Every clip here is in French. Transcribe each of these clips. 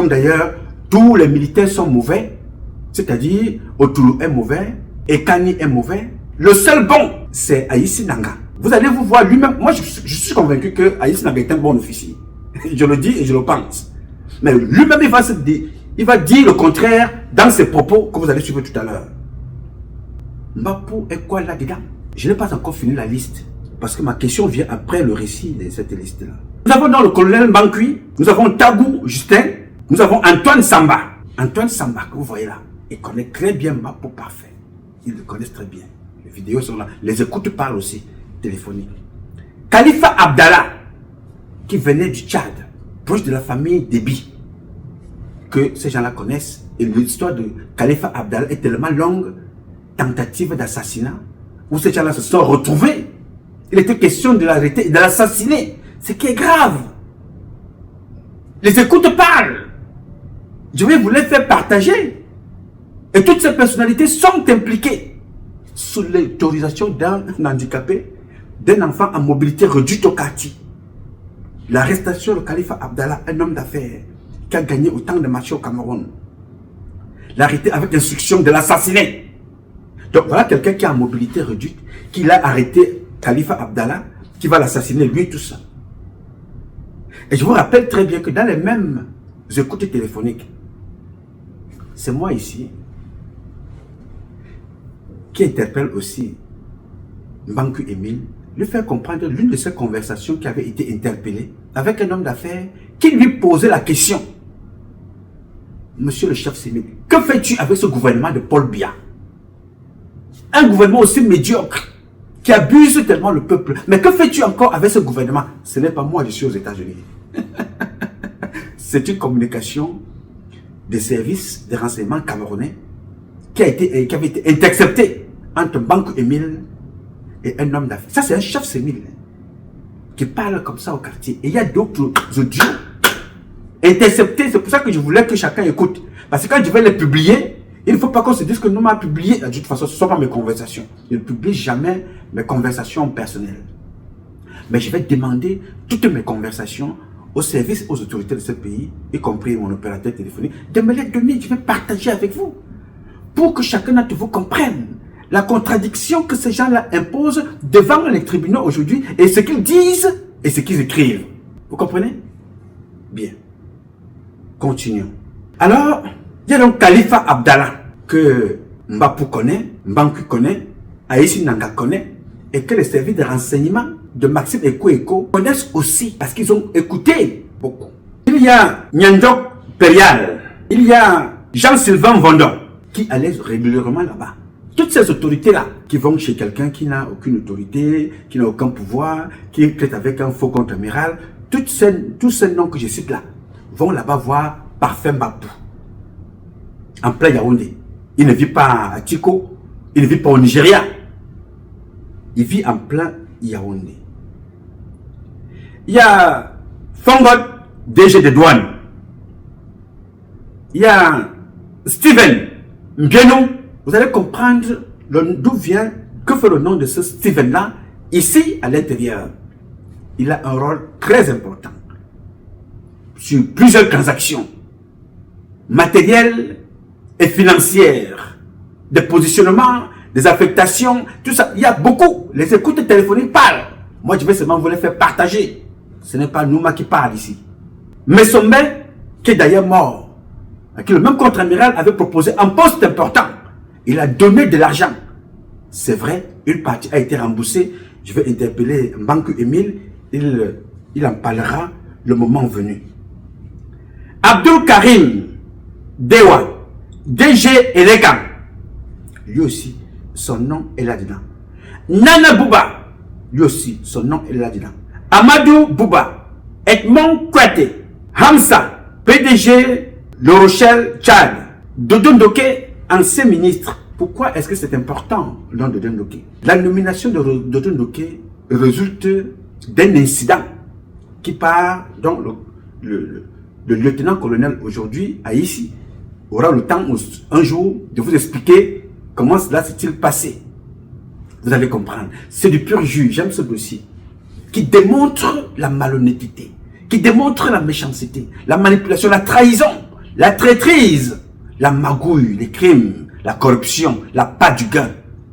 Comme d'ailleurs, tous les militaires sont mauvais, c'est-à-dire Otulu est mauvais, Ekani est mauvais. Le seul bon, c'est Aïssi Nanga. Vous allez vous voir lui-même. Moi, je suis convaincu que Aïssi Nanga est un bon officier. Je le dis et je le pense. Mais lui-même, il va dire le contraire dans ses propos que vous allez suivre tout à l'heure. Mbapou est quoi là-dedans? Je n'ai pas encore fini la liste. Parce que ma question vient après le récit de cette liste-là. Nous avons dans le colonel Mbankui, nous avons Tabou Justin, nous avons Antoine Samba. Antoine Samba, que vous voyez là, il connaît très bien Mbapou parfait. Ils le connaissent très bien. Les vidéos sont là. Les écoutes parlent aussi, téléphoniques. Khalifa Abdallah, qui venait du Tchad, proche de la famille Déby, que ces gens-là connaissent. Et l'histoire de Khalifa Abdallah est tellement longue, tentative d'assassinat, où ces gens-là se sont retrouvés. Il était question de l'arrêter et de l'assassiner. Ce qui est grave. Les écoutes parlent. Je vais vous les faire partager. Et toutes ces personnalités sont impliquées sous l'autorisation d'un handicapé, d'un enfant à mobilité réduite au quartier. L'arrestation de Khalifa Abdallah, un homme d'affaires qui a gagné autant de marchés au Cameroun. L'arrêter avec instruction de l'assassiner. Donc voilà quelqu'un qui a mobilité réduite, qui l'a arrêté Khalifa Abdallah, qui va l'assassiner, lui, tout ça. Et je vous rappelle très bien que dans les mêmes écoutes téléphoniques, c'est moi ici qui interpelle aussi Mbanku Emile, lui faire comprendre l'une de ces conversations qui avait été interpellée avec un homme d'affaires qui lui posait la question. Monsieur le chef Sémile, que fais-tu avec ce gouvernement de Paul Biya? Un gouvernement aussi médiocre, qui abuse tellement le peuple. Mais que fais-tu encore avec ce gouvernement? Ce n'est pas moi, je suis aux États-Unis. C'est une communication des services de renseignement camerounais qui avait été interceptée entre Mbanku Emile et un homme d'affaires. Ça, c'est un chef Sémile qui parle comme ça au quartier. Et il y a d'autres audios interceptés. C'est pour ça que je voulais que chacun écoute. Parce que quand je vais les publier, il ne faut pas qu'on se dise que nous m'avons publié. De toute façon, ce ne sont pas mes conversations. Je ne publie jamais mes conversations personnelles. Mais je vais demander toutes mes conversations aux services, aux autorités de ce pays, y compris mon opérateur téléphonique, de me les donner. Je vais partager avec vous. Pour que chacun d'entre vous comprenne la contradiction que ces gens-là imposent devant les tribunaux aujourd'hui et ce qu'ils disent et ce qu'ils écrivent. Vous comprenez? Bien. Continuons. Alors, il y a donc Khalifa Abdallah que Mbapou connaît, Mbanku connaît, Aïssi Nanga connaît et que les services de renseignement de Maxime Eko connaissent aussi parce qu'ils ont écouté beaucoup. Il y a Nyandok Perial, il y a Jean-Sylvain Vondon qui allait régulièrement là-bas. Toutes ces autorités-là qui vont chez quelqu'un qui n'a aucune autorité, qui n'a aucun pouvoir, qui est peut-être avec un faux contre-amiral, tous ces noms que je cite là vont là-bas voir Parfait Mbapou. En plein Yaoundé. Il ne vit pas à Tiko, il ne vit pas au Nigeria. Il vit en plein Yaoundé. Il y a Fongot, DG de douane. Il y a Steven Mbienou. Vous allez comprendre d'où vient, que fait le nom de ce Steven-là, ici à l'intérieur. Il a un rôle très important sur plusieurs transactions matérielles et financières, des positionnements, des affectations, tout ça. Il y a beaucoup. Les écoutes téléphoniques parlent. Moi, je vais seulement vous les faire partager. Ce n'est pas Nouma qui parle ici. Mais Sommet, qui est d'ailleurs mort, à qui le même contre-amiral avait proposé un poste important. Il a donné de l'argent. C'est vrai, une partie a été remboursée. Je vais interpeller Mbanku Emile. Il en parlera le moment venu. Abdul Karim Dewa, DG Élégant. Lui aussi, son nom est là-dedans. Nana Bouba, lui aussi, son nom est là-dedans. Amadou Bouba, Edmond Kouate, Hamza, PDG Le Rochelle Tchad, Dodo Ndoké, ancien ministre. Pourquoi est-ce que c'est important, le nom de Dodo Ndoké? La nomination de Dodo Ndoké résulte d'un incident qui part, donc le lieutenant-colonel aujourd'hui, Aïssi, aura le temps un jour de vous expliquer comment cela s'est-il passé. Vous allez comprendre. C'est du pur jus, j'aime ce dossier, qui démontre la malhonnêteté, qui démontre la méchanceté, la manipulation, la trahison la traîtrise, la magouille, les crimes, la corruption, la part du gain.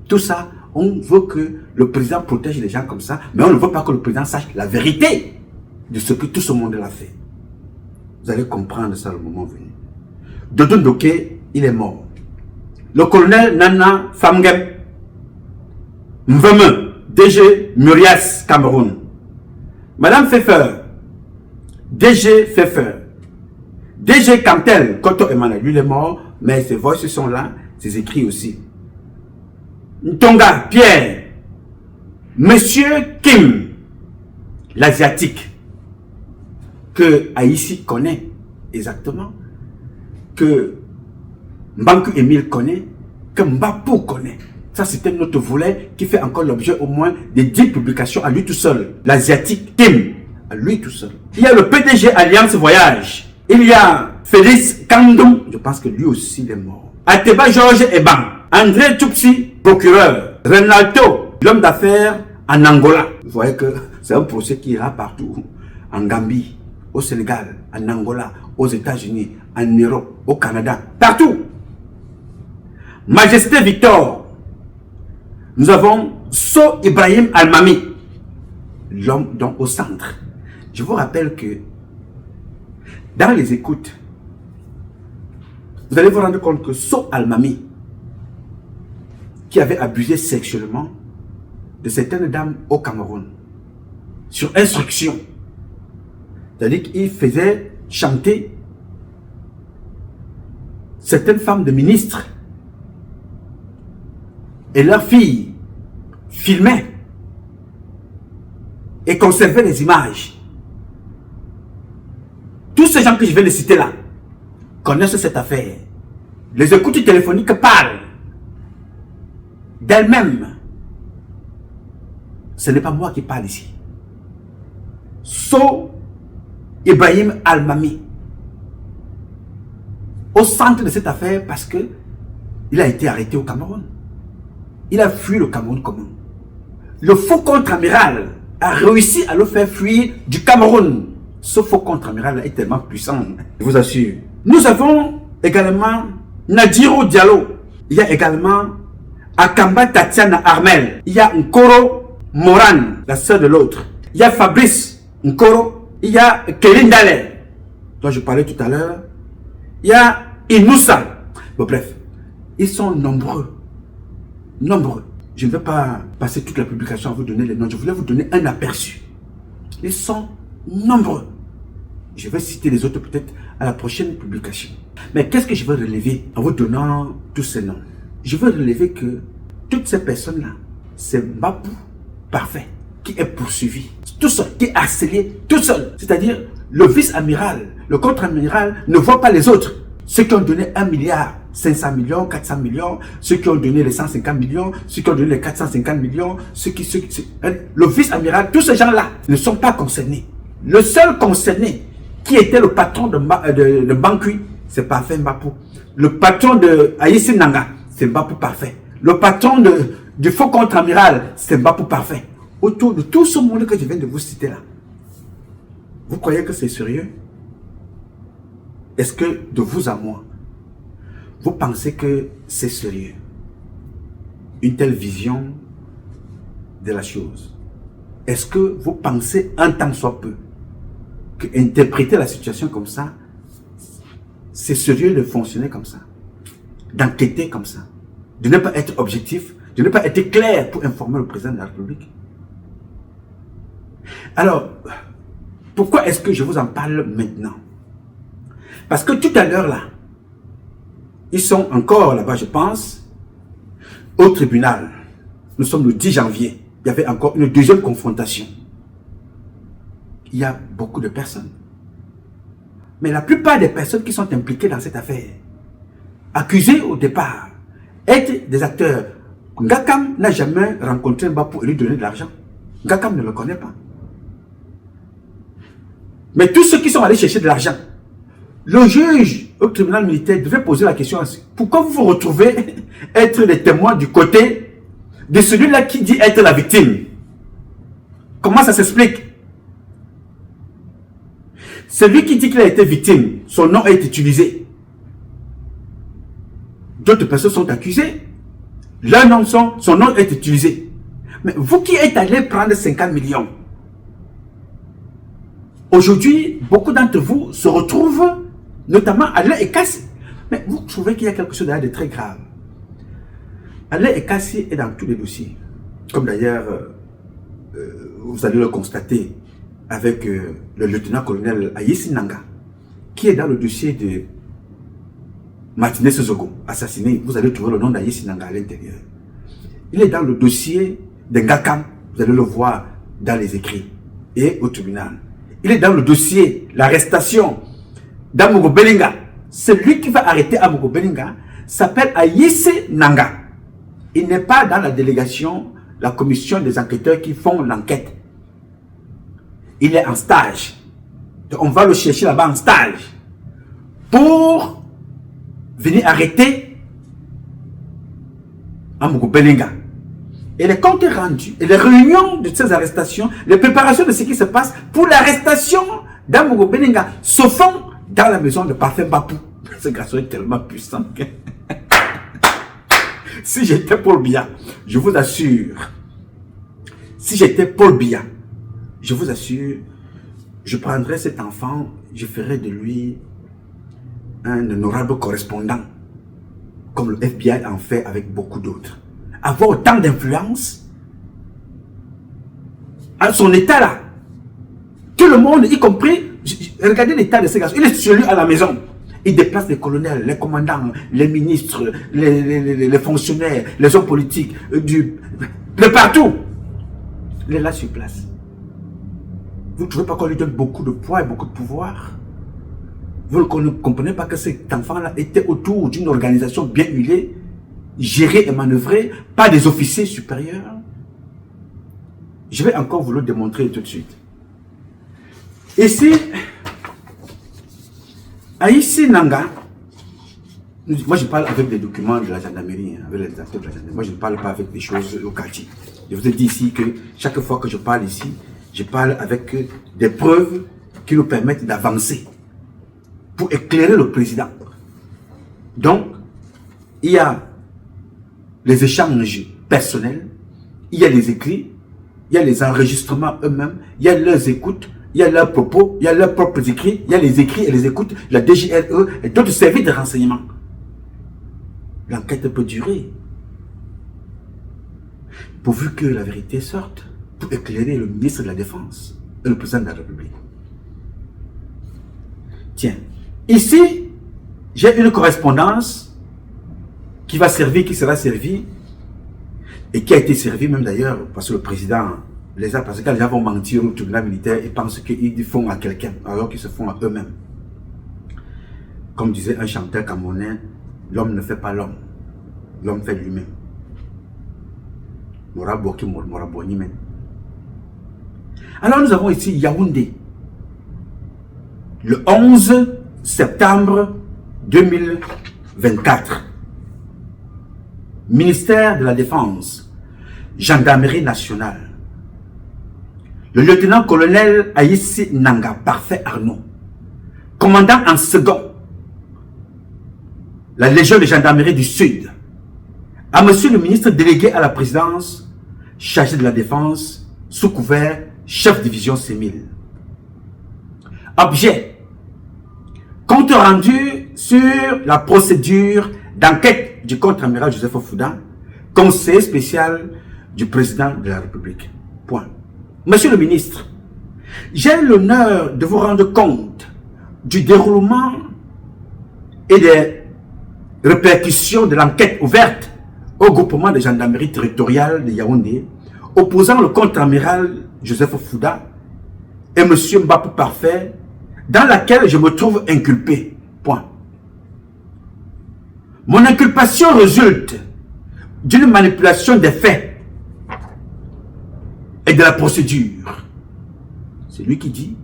Tout ça, on veut que le président protège les gens comme ça, mais on ne veut pas que le président sache la vérité de ce que tout ce monde l'a fait. Vous allez comprendre ça le moment venu. Dodo Ndoké, il est mort. Le colonel Nana Famgem, Mveme, DG Murias, Cameroun. Madame Pfeffer, DG Pfeffer. DG Cantel, Koto Emmanuel, lui il est mort, mais ses voix sont là, ses écrits aussi. Ntonga, Pierre. Monsieur Kim, l'asiatique, que Haïti connaît exactement, que Mbanku Emile connaît, que Mbapou connaît. Ça, c'est un autre volet qui fait encore l'objet au moins de 10 publications à lui tout seul. L'asiatique Kim, à lui tout seul. Il y a le PDG Alliance Voyage. Il y a Félix Kandoum, je pense que lui aussi il est mort. Ateba Georges Eban, André Tupsi, procureur. Renaldo, l'homme d'affaires en Angola. Vous voyez que c'est un procès qui ira partout. En Gambie, au Sénégal, en Angola, aux États-Unis, en Europe, au Canada, partout. Majesté Victor. Nous avons So Ibrahim Almami, l'homme donc au centre. Je vous rappelle que dans les écoutes, vous allez vous rendre compte que So Almami, qui avait abusé sexuellement de certaines dames au Cameroun, sur instruction, c'est-à-dire qu'il faisait chanter certaines femmes de ministres et leurs filles filmaient et conservaient les images. Tous ces gens que je vais les citer là connaissent cette affaire. Les écoutes téléphoniques parlent d'elles-mêmes. Ce n'est pas moi qui parle ici. So Ibrahim Almami, au centre de cette affaire parce que il a été arrêté au Cameroun. Il a fui le Cameroun commun. Le faux contre-amiral a réussi à le faire fuir du Cameroun. Ce faux contre-amiral est tellement puissant, je vous assure. Nous avons également Nadiro Diallo. Il y a également Akamba Tatiana Armel. Il y a Nkoro Moran, la sœur de l'autre. Il y a Fabrice Nkoro. Il y a Kelindale, dont je parlais tout à l'heure. Il y a Inoussa. Bon, bref, ils sont nombreux. Nombreux. Je ne vais pas passer toute la publication à vous donner les noms. Je voulais vous donner un aperçu. Ils sont nombreux. Je vais citer les autres peut-être à la prochaine publication. Mais qu'est-ce que je veux relever en vous donnant tous ces noms? Je veux relever que toutes ces personnes-là, c'est Mbapou parfait qui est poursuivi. Tout seul, qui est harcelé, tout seul. C'est-à-dire, le vice-amiral, le contre-amiral ne voit pas les autres. Ceux qui ont donné 1 milliard, 500 millions, 400 millions, ceux qui ont donné les 150 millions, ceux qui ont donné les 450 millions, le vice-amiral, tous ces gens-là ne sont pas concernés. Le seul concerné qui était le patron de Bankui, c'est Parfait Mbapou. Le patron de Haïti Nanga, c'est Mbapou Parfait. Le patron du faux contre-amiral, c'est Mbapou Parfait. Autour de tout ce monde que je viens de vous citer là, vous croyez que c'est sérieux? Est-ce que de vous à moi, vous pensez que c'est sérieux? Une telle vision de la chose. Est-ce que vous pensez un tant soit peu que interpréter la situation comme ça, c'est sérieux de fonctionner comme ça, d'enquêter comme ça, de ne pas être objectif, de ne pas être clair pour informer le président de la République? Alors, pourquoi est-ce que je vous en parle maintenant? Parce que tout à l'heure là, ils sont encore là-bas, je pense, au tribunal. Nous sommes le 10 janvier. Il y avait encore une deuxième confrontation. Il y a beaucoup de personnes. Mais la plupart des personnes qui sont impliquées dans cette affaire, accusées au départ, être des acteurs. Ngakam n'a jamais rencontré Mbapou et lui donner de l'argent. Ngakam ne le connaît pas. Mais tous ceux qui sont allés chercher de l'argent, le juge au tribunal militaire devait poser la question ainsi. Pourquoi vous vous retrouvez être les témoins du côté de celui-là qui dit être la victime? Comment ça s'explique? Celui qui dit qu'il a été victime, son nom est utilisé. d'autres personnes sont accusées. Leur nom, son nom est utilisé. Mais vous qui êtes allé prendre 50 millions, aujourd'hui, beaucoup d'entre vous se retrouvent, notamment Alain Ekassi. Mais vous trouvez qu'il y a quelque chose de très grave. Alain Ekassi est dans tous les dossiers. Comme d'ailleurs, vous allez le constater avec le lieutenant-colonel Ayessi Nanga, qui est dans le dossier de Martinez Zogo, assassiné. Vous allez trouver le nom d'Ayessi Nanga à l'intérieur. Il est dans le dossier de Ngakam, vous allez le voir dans les écrits et au tribunal. Il est dans le dossier, l'arrestation d'Amogo Belinga. Celui qui va arrêter Amogo Belinga s'appelle Ayessi Nanga. Il n'est pas dans la délégation, la commission des enquêteurs qui font l'enquête. Il est en stage. Donc on va le chercher là-bas en stage pour venir arrêter Amogo Belinga. Et les comptes rendus, et les réunions de ces arrestations, les préparations de ce qui se passe pour l'arrestation d'Amogo Belinga se font dans la maison de Parfait Bapou. Ce garçon est tellement puissant que... Si j'étais Paul Biya, je vous assure, si j'étais Paul Biya, je vous assure, je prendrais cet enfant, je ferais de lui un honorable correspondant, comme le FBI en fait avec beaucoup d'autres. Avoir autant d'influence à son état là. Tout le monde, y compris, regardez l'état de ces garçons, il est celui à la maison. Il déplace les colonels, les commandants, les ministres, les fonctionnaires, les hommes politiques, de partout. Il est là sur place. Vous ne trouvez pas qu'on lui donne beaucoup de poids et beaucoup de pouvoir? Vous ne comprenez pas que cet enfant-là était autour d'une organisation bien huilée, gérée et manœuvrée par des officiers supérieurs? Je vais encore vous le démontrer tout de suite. Ici, Ayessi Nanga, moi je parle avec des documents de la gendarmerie, avec les acteurs de la gendarmerie. Moi je ne parle pas avec des choses au quartier. Je vous ai dit ici que chaque fois que je parle ici, je parle avec des preuves qui nous permettent d'avancer pour éclairer le président. Donc, il y a les échanges personnels, il y a les écrits, il y a les enregistrements eux-mêmes, il y a leurs écoutes, il y a leurs propos, il y a leurs propres écrits, il y a les écrits et les écoutes, la DGRE et d'autres services de renseignement. L'enquête peut durer, pourvu que la vérité sorte, pour éclairer le ministre de la Défense et le président de la République. Tiens, ici, j'ai une correspondance qui va servir, qui sera servie, et qui a été servie même d'ailleurs, parce que le président les a, parce que quand les gens vont mentir au tribunal militaire, ils pensent qu'ils font à quelqu'un, alors qu'ils se font à eux-mêmes. Comme disait un chanteur camerounais, l'homme ne fait pas l'homme, l'homme fait lui-même. Alors nous avons ici Yaoundé, le 11 septembre 2024. Ministère de la Défense, Gendarmerie nationale. Le lieutenant-colonel Ayessi Nanga, Parfait Arnaud, commandant en second, la Légion de gendarmerie du Sud, à monsieur le ministre délégué à la présidence, chargé de la défense, sous couvert, chef division C1000. Objet, compte rendu sur la procédure d'enquête du contre-amiral Joseph Fouda, conseiller spécial du président de la République. Point. Monsieur le ministre, j'ai l'honneur de vous rendre compte du déroulement et des répercussions de l'enquête ouverte au groupement de gendarmerie territoriale de Yaoundé, opposant le contre-amiral Joseph Fouda et monsieur Mbapou Parfait, dans laquelle je me trouve inculpé. Point. Mon inculpation résulte d'une manipulation des faits et de la procédure. C'est lui qui dit,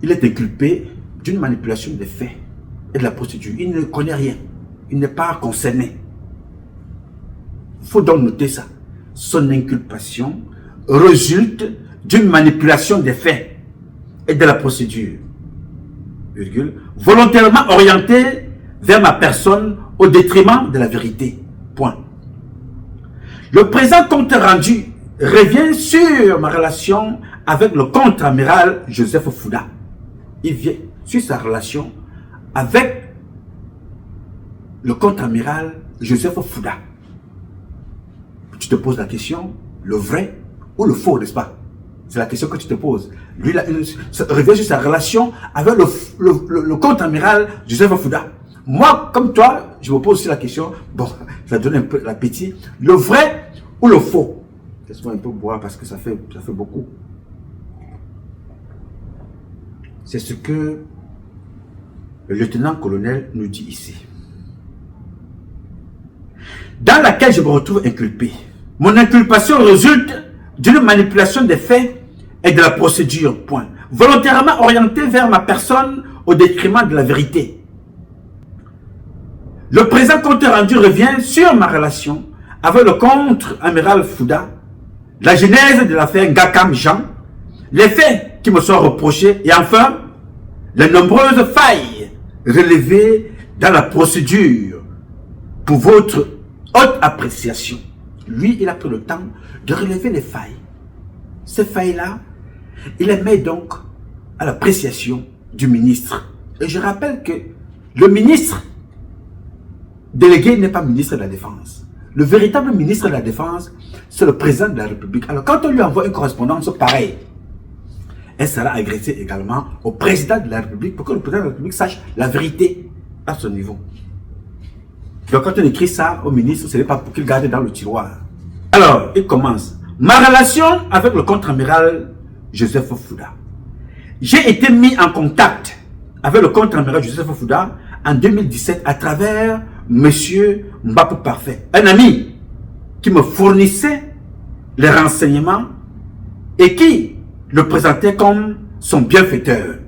il est inculpé d'une manipulation des faits et de la procédure. Il ne connaît rien. Il n'est pas concerné. Il faut donc noter ça. Son inculpation résulte d'une manipulation des faits et de la procédure. Virgule, volontairement orientée vers ma personne au détriment de la vérité. Point. Le présent compte rendu revient sur ma relation avec le contre-amiral Joseph Fouda. Il vient sur sa relation avec le contre-amiral Joseph Fouda. Tu te poses la question, le vrai ou le faux, n'est-ce pas? C'est la question que tu te poses. Lui, il revient sur sa relation avec le contre-amiral Joseph Fouda. Moi, comme toi, je me pose aussi la question, bon, ça donne un peu l'appétit, le vrai ou le faux? Laisse-moi un peu boire parce que ça fait beaucoup. C'est ce que le lieutenant-colonel nous dit ici. Dans laquelle je me retrouve inculpé. Mon inculpation résulte d'une manipulation des faits et de la procédure, point. Volontairement orientée vers ma personne au détriment de la vérité. Le présent compte rendu revient sur ma relation avec le contre-amiral Fouda, la genèse de l'affaire Gakam Jean, les faits qui me sont reprochés et enfin, les nombreuses failles relevées dans la procédure pour votre haute appréciation. Lui, il a pris le temps de relever les failles. Ces failles-là, il les met donc à l'appréciation du ministre. Et je rappelle que le ministre délégué n'est pas ministre de la Défense. Le véritable ministre de la Défense, c'est le président de la République. Alors, quand on lui envoie une correspondance pareille, elle sera adressée également au président de la République pour que le président de la République sache la vérité à son niveau. Donc, quand on écrit ça au ministre, ce n'est pas pour qu'il garde dans le tiroir. Alors, il commence. Ma relation avec le contre-amiral Joseph Fouda. J'ai été mis en contact avec le contre-amiral Joseph Fouda en 2017 à travers Monsieur Mbapou Parfait, un ami qui me fournissait les renseignements et qui le présentait comme son bienfaiteur.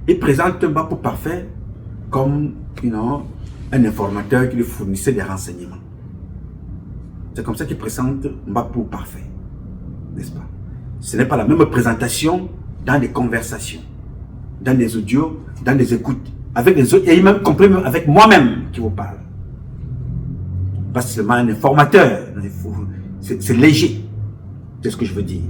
Il présente Mbapou Parfait comme un informateur qui lui fournissait des renseignements. C'est comme ça qu'il présente Mbapou Parfait, n'est-ce pas? Ce n'est pas la même présentation dans les conversations, dans les audios, dans les écoutes, avec les autres, et même compris avec moi-même qui vous parle. Pas seulement un informateur, c'est léger, c'est ce que je veux dire.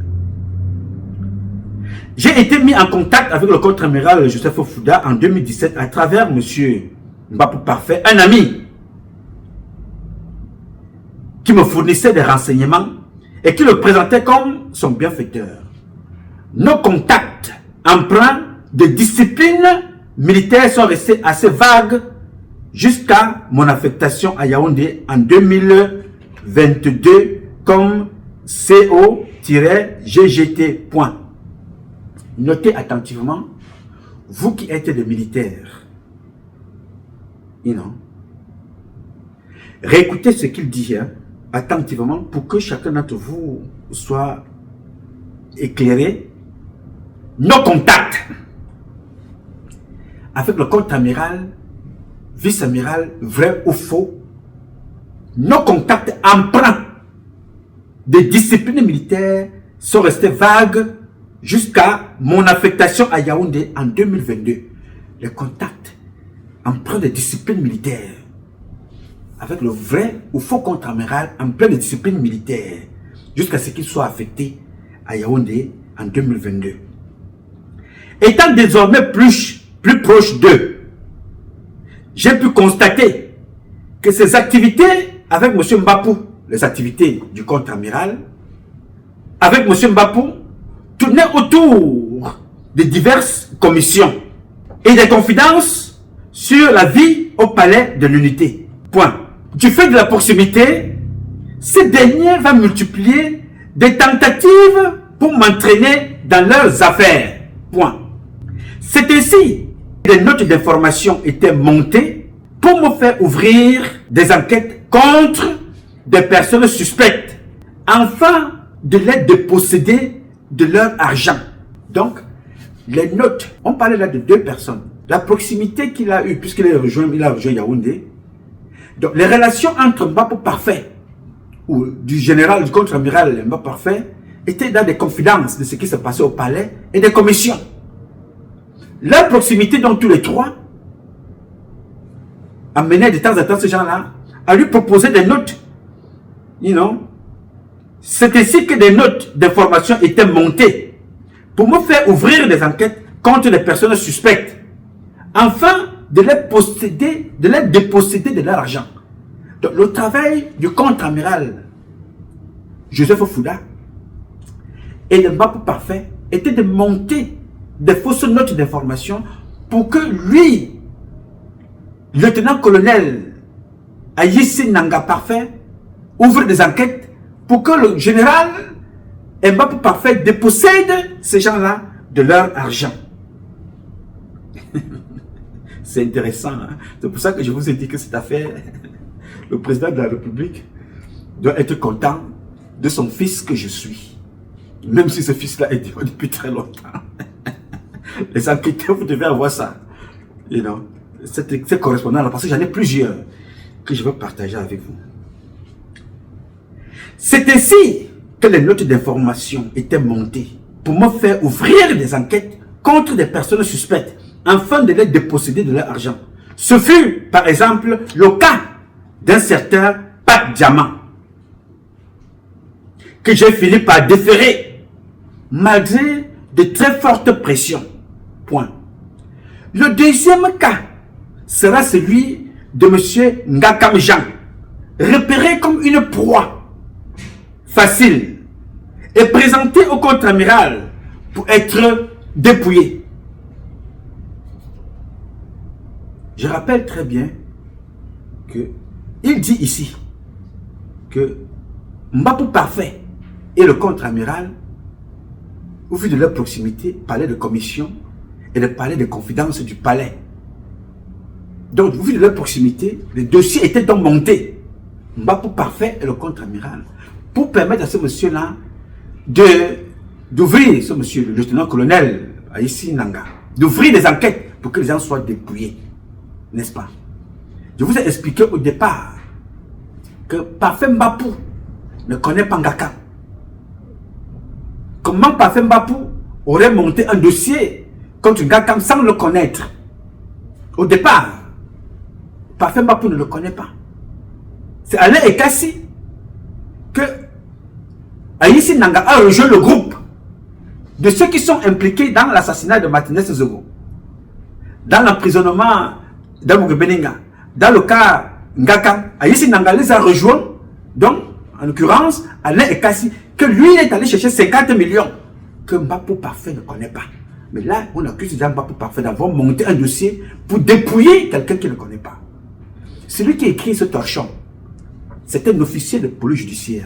J'ai été mis en contact avec le contre-amiral Joseph Fouda en 2017 à travers M. Mbapou Parfait, un ami qui me fournissait des renseignements et qui le présentait comme son bienfaiteur. Nos contacts empreints de discipline militaire sont restés assez vagues jusqu'à mon affectation à Yaoundé en 2022 comme CO-GGT. Notez attentivement, vous qui êtes des militaires, réécoutez ce qu'il dit attentivement pour que chacun d'entre vous soit éclairé. Nos contacts avec le contre-amiral, vice-amiral, vrai ou faux, nos contacts empreints de discipline militaire sont restés vagues jusqu'à mon affectation à Yaoundé en 2022. Les contacts empreints de discipline militaire avec le vrai ou faux contre-amiral empreint de discipline militaire jusqu'à ce qu'il soit affecté à Yaoundé en 2022. Étant désormais plus proche d'eux, j'ai pu constater que ces activités avec M. Mbapou, les activités du contre-amiral, avec M. Mbapou, tournaient autour de diverses commissions et des confidences sur la vie au palais de l'unité. Point. Du fait de la proximité, ces derniers vont multiplier des tentatives pour m'entraîner dans leurs affaires. Point. C'est ainsi que des notes d'information étaient montées pour me faire ouvrir des enquêtes contre des personnes suspectes, afin de les déposséder de leur argent. Donc, les notes, on parlait là de deux personnes. La proximité qu'il a eue, puisqu'il a rejoint Yaoundé. Donc, les relations entre Mbapou Parfait, ou du général, du contre-amiral Mbapou Parfait, étaient dans des confidences de ce qui se passait au palais et des commissions. La proximité, donc tous les trois, amenait de temps en temps ces gens-là à lui proposer des notes. C'est ainsi que des notes d'information étaient montées pour me faire ouvrir des enquêtes contre les personnes suspectes, afin de les déposséder de leur argent. Donc, le travail du contre-amiral Joseph Fouda et le MAPU Parfait était de monter des fausses notes d'information pour que lui, lieutenant-colonel Ayissi Nanga Parfait, ouvre des enquêtes pour que le général MAPU Parfait dépossède ces gens-là de leur argent. C'est intéressant. Hein? C'est pour ça que je vous ai dit que cette affaire, le président de la République doit être content de son fils que je suis. Même si ce fils-là est dur depuis très longtemps. Les enquêteurs, vous devez avoir ça. Ces correspondants-là, parce que j'en ai plusieurs que je veux partager avec vous. C'est ainsi que les notes d'information étaient montées pour me faire ouvrir des enquêtes contre des personnes suspectes afin de les déposséder de leur argent. Ce fut, par exemple, le cas d'un certain Pat Diamant que j'ai fini par déférer malgré de très fortes pressions. Point. Le deuxième cas sera celui de M. Ngakam Jean, repéré comme une proie facile et présenté au contre-amiral pour être dépouillé. Je rappelle très bien que il dit ici que MAPU Parfait et le contre-amiral, au vu de leur proximité, parlaient de commission et de parler de confidence du palais. Donc, au vu de leur proximité, les dossiers étaient donc montés. MAPU Parfait et le contre-amiral, pour permettre à ce monsieur-là d'ouvrir, ce monsieur, le lieutenant-colonel Ayissi Nanga, d'ouvrir des enquêtes pour que les gens soient dépouillés. N'est-ce pas? Je vous ai expliqué au départ que Parfait MAPU ne connaît pas Ngakam. Comment Parfait MAPU aurait monté un dossier contre Ngakam sans le connaître? Au départ, Parfait MAPU ne le connaît pas. C'est Alain Ekassi que Ayissi Nanga a rejoint le groupe de ceux qui sont impliqués dans l'assassinat de Martinez Zogo, dans l'emprisonnement d'Amour Beninga. Dans le cas Ngakam, Ayissi Nanga les a rejoints, donc en l'occurrence Alain Ekassi, que lui est allé chercher 50 millions que MAPU Parfait ne connaît pas. Mais là, on accuse MAPU Parfait d'avoir monté un dossier pour dépouiller quelqu'un qui ne connaît pas. Celui qui écrit ce torchon, c'est un officier de police judiciaire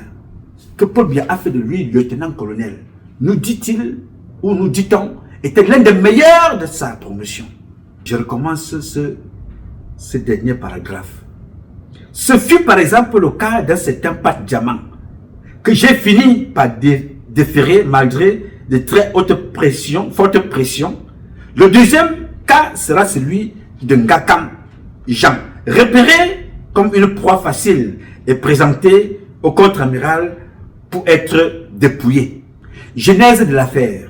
que Paul Biya a fait de lui lieutenant-colonel. Nous dit-il, ou nous dit-on, était l'un des meilleurs de sa promotion. Je recommence ce dernier paragraphe. Ce fut par exemple le cas d'un certain Pat Diamant que j'ai fini par déférer malgré de très fortes pressions. Le deuxième cas sera celui de Ngakam Jean, repéré comme une proie facile et présenté au contre-amiral pour être dépouillé. Genèse de l'affaire.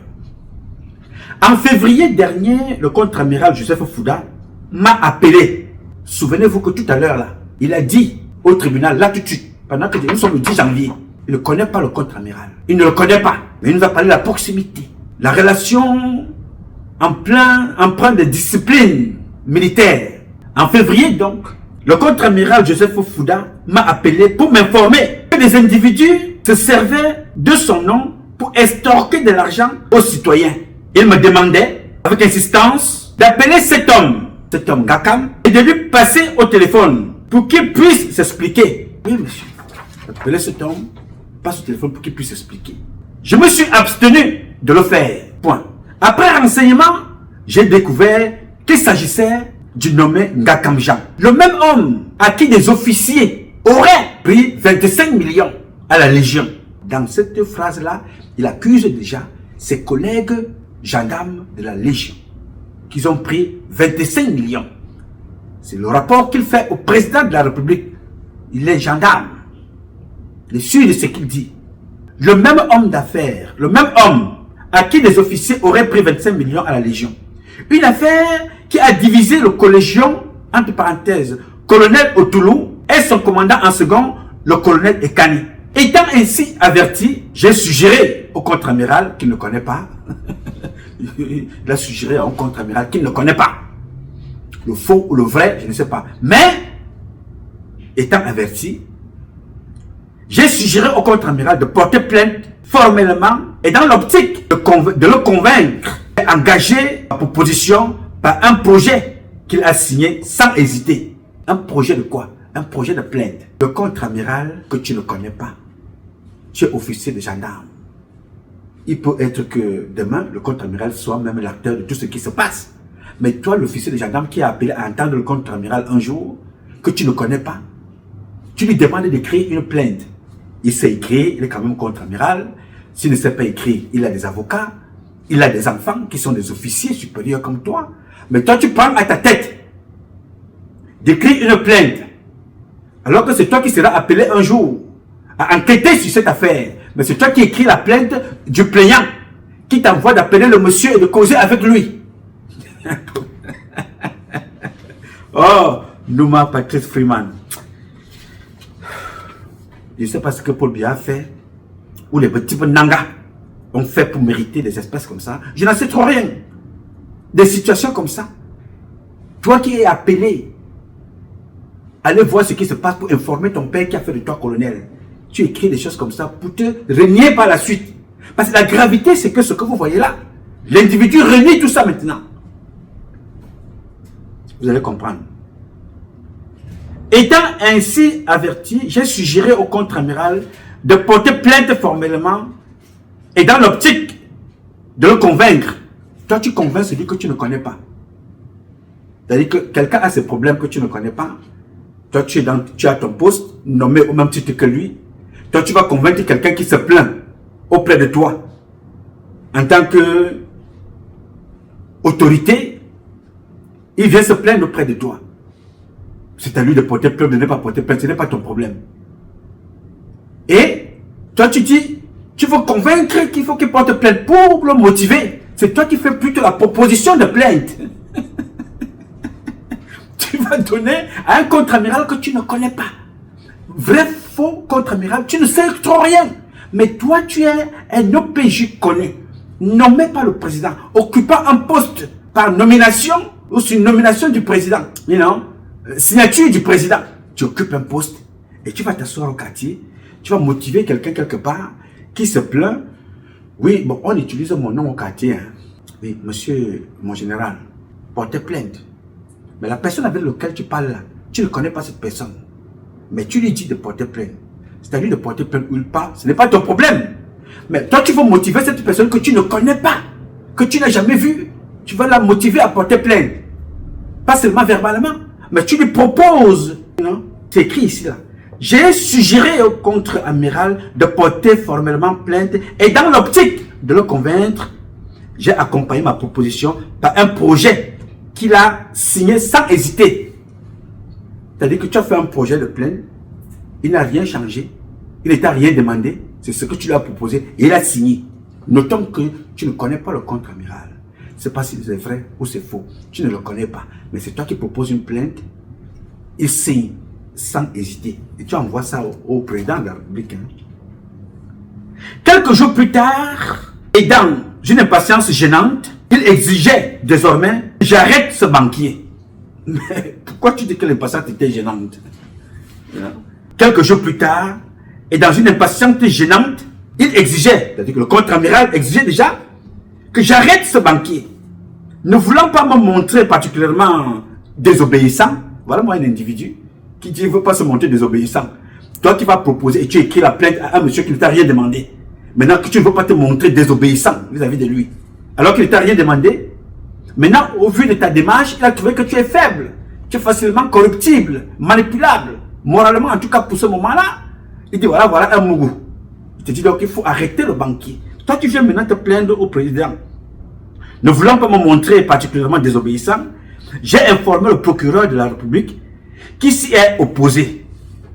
En février dernier, le contre-amiral Joseph Fouda m'a appelé. Souvenez-vous que tout à l'heure, là, il a dit au tribunal, là tout de suite, pendant que nous sommes le 10 janvier, il ne connaît pas le contre-amiral. Il ne le connaît pas, mais il nous a parlé de la proximité. La relation empreinte de discipline militaire. En février, donc, le contre-amiral Joseph Fouda m'a appelé pour m'informer que des individus se servaient de son nom pour extorquer de l'argent aux citoyens. Il me demandait, avec insistance, d'appeler cet homme Ngakam, et de lui passer au téléphone pour qu'il puisse s'expliquer. Oui, monsieur. Appeler cet homme, passe au téléphone pour qu'il puisse s'expliquer. Je me suis abstenu de le faire. Point. Après renseignement, j'ai découvert qu'il s'agissait du nommé Ngakam Jean. Le même homme à qui des officiers auraient pris 25 millions à la Légion. Dans cette phrase-là, il accuse déjà ses collègues gendarmes de la Légion qu'ils ont pris 25 millions. C'est le rapport qu'il fait au président de la République. Il est gendarme. Il est sûr de ce qu'il dit. Le même homme d'affaires, le même homme à qui des officiers auraient pris 25 millions à la Légion. Une affaire qui a divisé le collégion, entre parenthèses, colonel Otoulou, et son commandant en second, le colonel Ekani. Étant ainsi averti, j'ai suggéré au contre-amiral qu'il ne connaît pas. Il a suggéré à un contre-amiral qu'il ne connaît pas. Le faux ou le vrai, je ne sais pas. Mais, étant averti, j'ai suggéré au contre-amiral de porter plainte formellement et dans l'optique de le convaincre d'engager la proposition par un projet qu'il a signé sans hésiter. Un projet de quoi? Un projet de plainte. Le contre-amiral que tu ne connais pas, tu es officier de gendarme. Il peut être que demain, le contre-amiral soit même l'acteur de tout ce qui se passe. Mais toi, l'officier de gendarme qui a appelé à entendre le contre-amiral un jour, que tu ne connais pas, tu lui demandes d'écrire une plainte. Il sait écrire, il est quand même contre-amiral. S'il ne sait pas écrire, il a des avocats, il a des enfants qui sont des officiers supérieurs comme toi. Mais toi, tu prends à ta tête d'écrire une plainte, alors que c'est toi qui seras appelé un jour à enquêter sur cette affaire. Mais c'est toi qui écris la plainte du plaignant, qui t'envoie d'appeler le monsieur et de causer avec lui. Oh, Nouma Patrice Freeman. Je ne sais pas ce que Paul Biya a fait, ou les petits Nanga ont fait pour mériter des espèces comme ça. Je n'en sais trop rien. Des situations comme ça. Toi qui es appelé, allez voir ce qui se passe pour informer ton père qui a fait de toi colonel. Tu écris des choses comme ça pour te renier par la suite. Parce que la gravité, c'est que ce que vous voyez là, l'individu renie tout ça maintenant. Vous allez comprendre. Étant ainsi averti, j'ai suggéré au contre-amiral de porter plainte formellement et dans l'optique de le convaincre. Toi, tu convaincs celui que tu ne connais pas. C'est-à-dire que quelqu'un a ses problèmes que tu ne connais pas. Toi, tu as ton poste, nommé au même titre que lui. Toi, tu vas convaincre quelqu'un qui se plaint auprès de toi. En tant que autorité, il vient se plaindre auprès de toi. C'est à lui de porter plainte, de ne pas porter plainte, ce n'est pas ton problème. Et toi, tu dis, tu veux convaincre qu'il faut qu'il porte plainte pour le motiver. C'est toi qui fais plutôt la proposition de plainte. Tu vas donner à un contre-amiral que tu ne connais pas. Vrai, faux contre-amiral, tu ne sais trop rien. Mais toi, tu es un OPJ connu, nommé par le président, occupant un poste par nomination ou sur nomination du président. You know? Signature du président. Tu occupes un poste et tu vas t'asseoir au quartier. Tu vas motiver quelqu'un quelque part qui se plaint. Oui, bon, on utilise mon nom au quartier. Hein. Oui, monsieur, mon général, portez plainte. Mais la personne avec laquelle tu parles là, tu ne connais pas cette personne. Mais tu lui dis de porter plainte. C'est à lui de porter plainte ou pas. Ce n'est pas ton problème. Mais toi, tu vas motiver cette personne que tu ne connais pas, que tu n'as jamais vue. Tu vas la motiver à porter plainte. Pas seulement verbalement, mais tu lui proposes. C'est écrit ici là. J'ai suggéré au contre-amiral de porter formellement plainte et dans l'optique de le convaincre, j'ai accompagné ma proposition par un projet qu'il a signé sans hésiter. C'est-à-dire que tu as fait un projet de plainte, il n'a rien changé, il ne t'a rien demandé, c'est ce que tu lui as proposé et il a signé. Notons que tu ne connais pas le contre-amiral. Je ne sais pas si c'est vrai ou c'est faux, tu ne le connais pas, mais c'est toi qui proposes une plainte, il signe sans hésiter et tu envoies ça au président de la République. Quelques jours plus tard, et dans une impatience gênante, il exigeait désormais que j'arrête ce banquier. Mais pourquoi tu dis que l'impatience était gênante? Quelques jours plus tard, et dans une impatience gênante, il exigeait, c'est-à-dire que le contre-amiral exigeait déjà que j'arrête ce banquier. Ne voulant pas me montrer particulièrement désobéissant, voilà moi un individu qui dit ne veut pas se montrer désobéissant. Toi qui vas proposer et tu écris la plainte à un monsieur qui ne t'a rien demandé. Maintenant que tu ne veux pas te montrer désobéissant vis-à-vis de lui, alors qu'il ne t'a rien demandé, maintenant au vu de ta démarche, il a trouvé que tu es faible, tu es facilement corruptible, manipulable, moralement en tout cas pour ce moment-là, il dit voilà un mougou. Il te dit donc il faut arrêter le banquier. Toi tu viens maintenant te plaindre au président. Ne voulant pas me montrer particulièrement désobéissant, j'ai informé le procureur de la République qui s'y est opposé,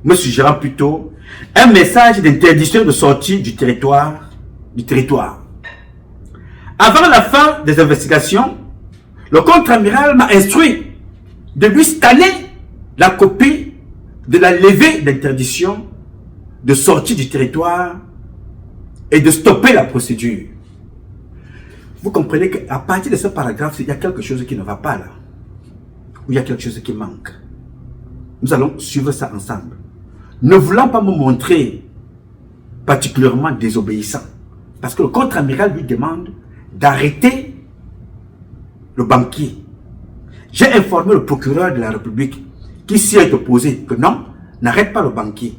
me suggérant plutôt un message d'interdiction de sortie du territoire. Avant la fin des investigations, le contre-amiral m'a instruit de lui scanner la copie de la levée d'interdiction de sortie du territoire et de stopper la procédure. Vous comprenez qu'à partir de ce paragraphe, il y a quelque chose qui ne va pas là. Ou il y a quelque chose qui manque. Nous allons suivre ça ensemble. Ne voulant pas me montrer particulièrement désobéissant, parce que le contre-amiral lui demande d'arrêter le banquier. J'ai informé le procureur de la République qui s'y est opposé que non, n'arrête pas le banquier,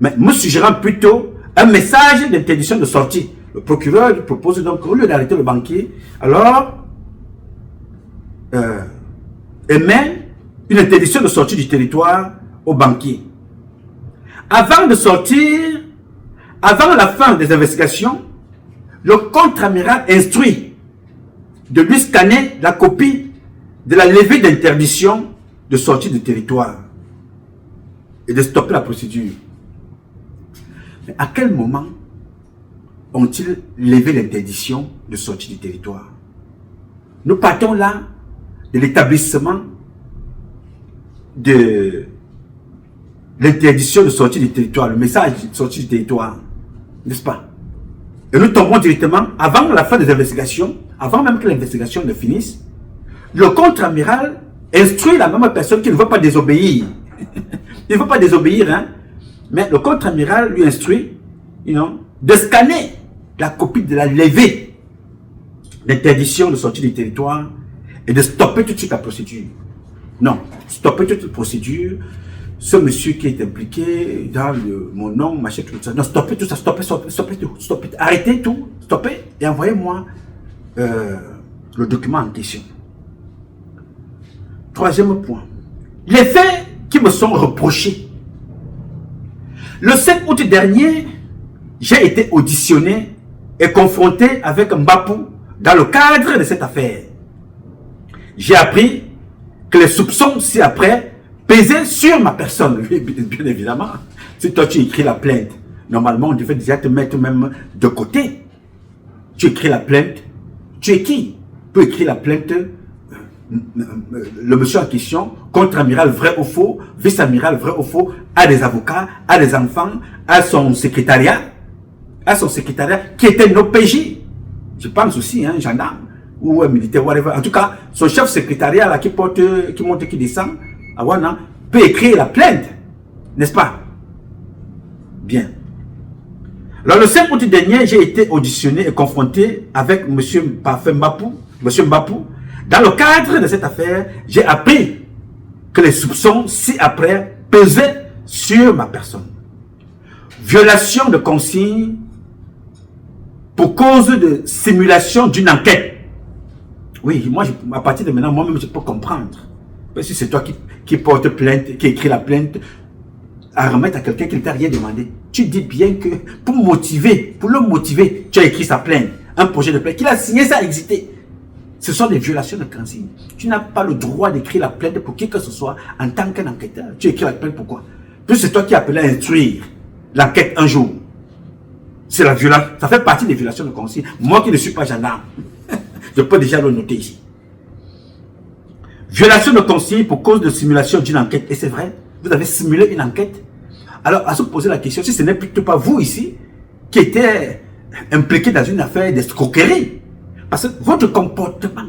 mais me suggérant plutôt un message d'interdiction de sortie. Le procureur propose donc, au lieu d'arrêter le banquier, alors émet une interdiction de sortie du territoire au banquier. Avant de sortir, avant la fin des investigations, le contre-amiral instruit de lui scanner la copie de la levée d'interdiction de sortie du territoire et de stopper la procédure. Mais à quel moment ont-ils levé l'interdiction de sortie du territoire? Nous partons là de l'établissement de l'interdiction de sortie du territoire, le message de sortie du territoire, n'est-ce pas? Et nous tombons directement, avant la fin des investigations, avant même que l'investigation ne finisse, le contre-amiral instruit la même personne qui ne veut pas désobéir. Il ne veut pas désobéir, hein? Mais le contre-amiral lui instruit, de scanner la copie de la levée d'interdiction de sortie du territoire et de stopper tout de suite la procédure. Non, stopper toute la procédure. Ce monsieur qui est impliqué dans mon nom, machin, tout ça. Non, stoppez tout ça, stoppez tout, stoppez, arrêtez tout, stoppez et envoyez-moi le document en question. Troisième point, les faits qui me sont reprochés. Le 5 août dernier, j'ai été auditionné et confronté avec Mbapou dans le cadre de cette affaire. J'ai appris que les soupçons ci-après pesaient sur ma personne. Bien évidemment, si toi tu écris la plainte, normalement on devait déjà te mettre même de côté. Tu écris la plainte, tu es qui? Tu peux écrire la plainte, le monsieur en question, contre-amiral vrai ou faux, vice-amiral vrai ou faux, a des avocats, a des enfants, a son secrétariat qui était nos PJ. Je pense aussi, hein, gendarme ou un militaire, whatever. En tout cas, son chef secrétariat là, qui monte, qui descend, Awana, peut écrire la plainte, n'est-ce pas? Bien. Alors, le 5 août dernier, j'ai été auditionné et confronté avec M. Mbapou. Dans le cadre de cette affaire, j'ai appris que les soupçons ci-après pesaient sur ma personne. Violation de consigne pour cause de simulation d'une enquête. Oui, moi, à partir de maintenant, moi-même, je peux comprendre. Parce que c'est toi qui porte plainte, qui écrit la plainte, à remettre à quelqu'un qui ne t'a rien demandé. Tu dis bien que pour le motiver, tu as écrit sa plainte, un projet de plainte, qu'il a signé, ça a existé. Ce sont des violations de consigne. Tu n'as pas le droit d'écrire la plainte pour qui que ce soit en tant qu'un enquêteur. Tu écris la plainte pourquoi? Puis c'est toi qui appelais à instruire l'enquête un jour. C'est la violence. Ça fait partie des violations de consigne. Moi qui ne suis pas gendarme, je peux déjà le noter ici. Violation de consigne pour cause de simulation d'une enquête. Et c'est vrai, vous avez simulé une enquête. Alors, à se poser la question, si ce n'est plutôt pas vous ici qui étiez impliqué dans une affaire d'escroquerie. Parce que votre comportement,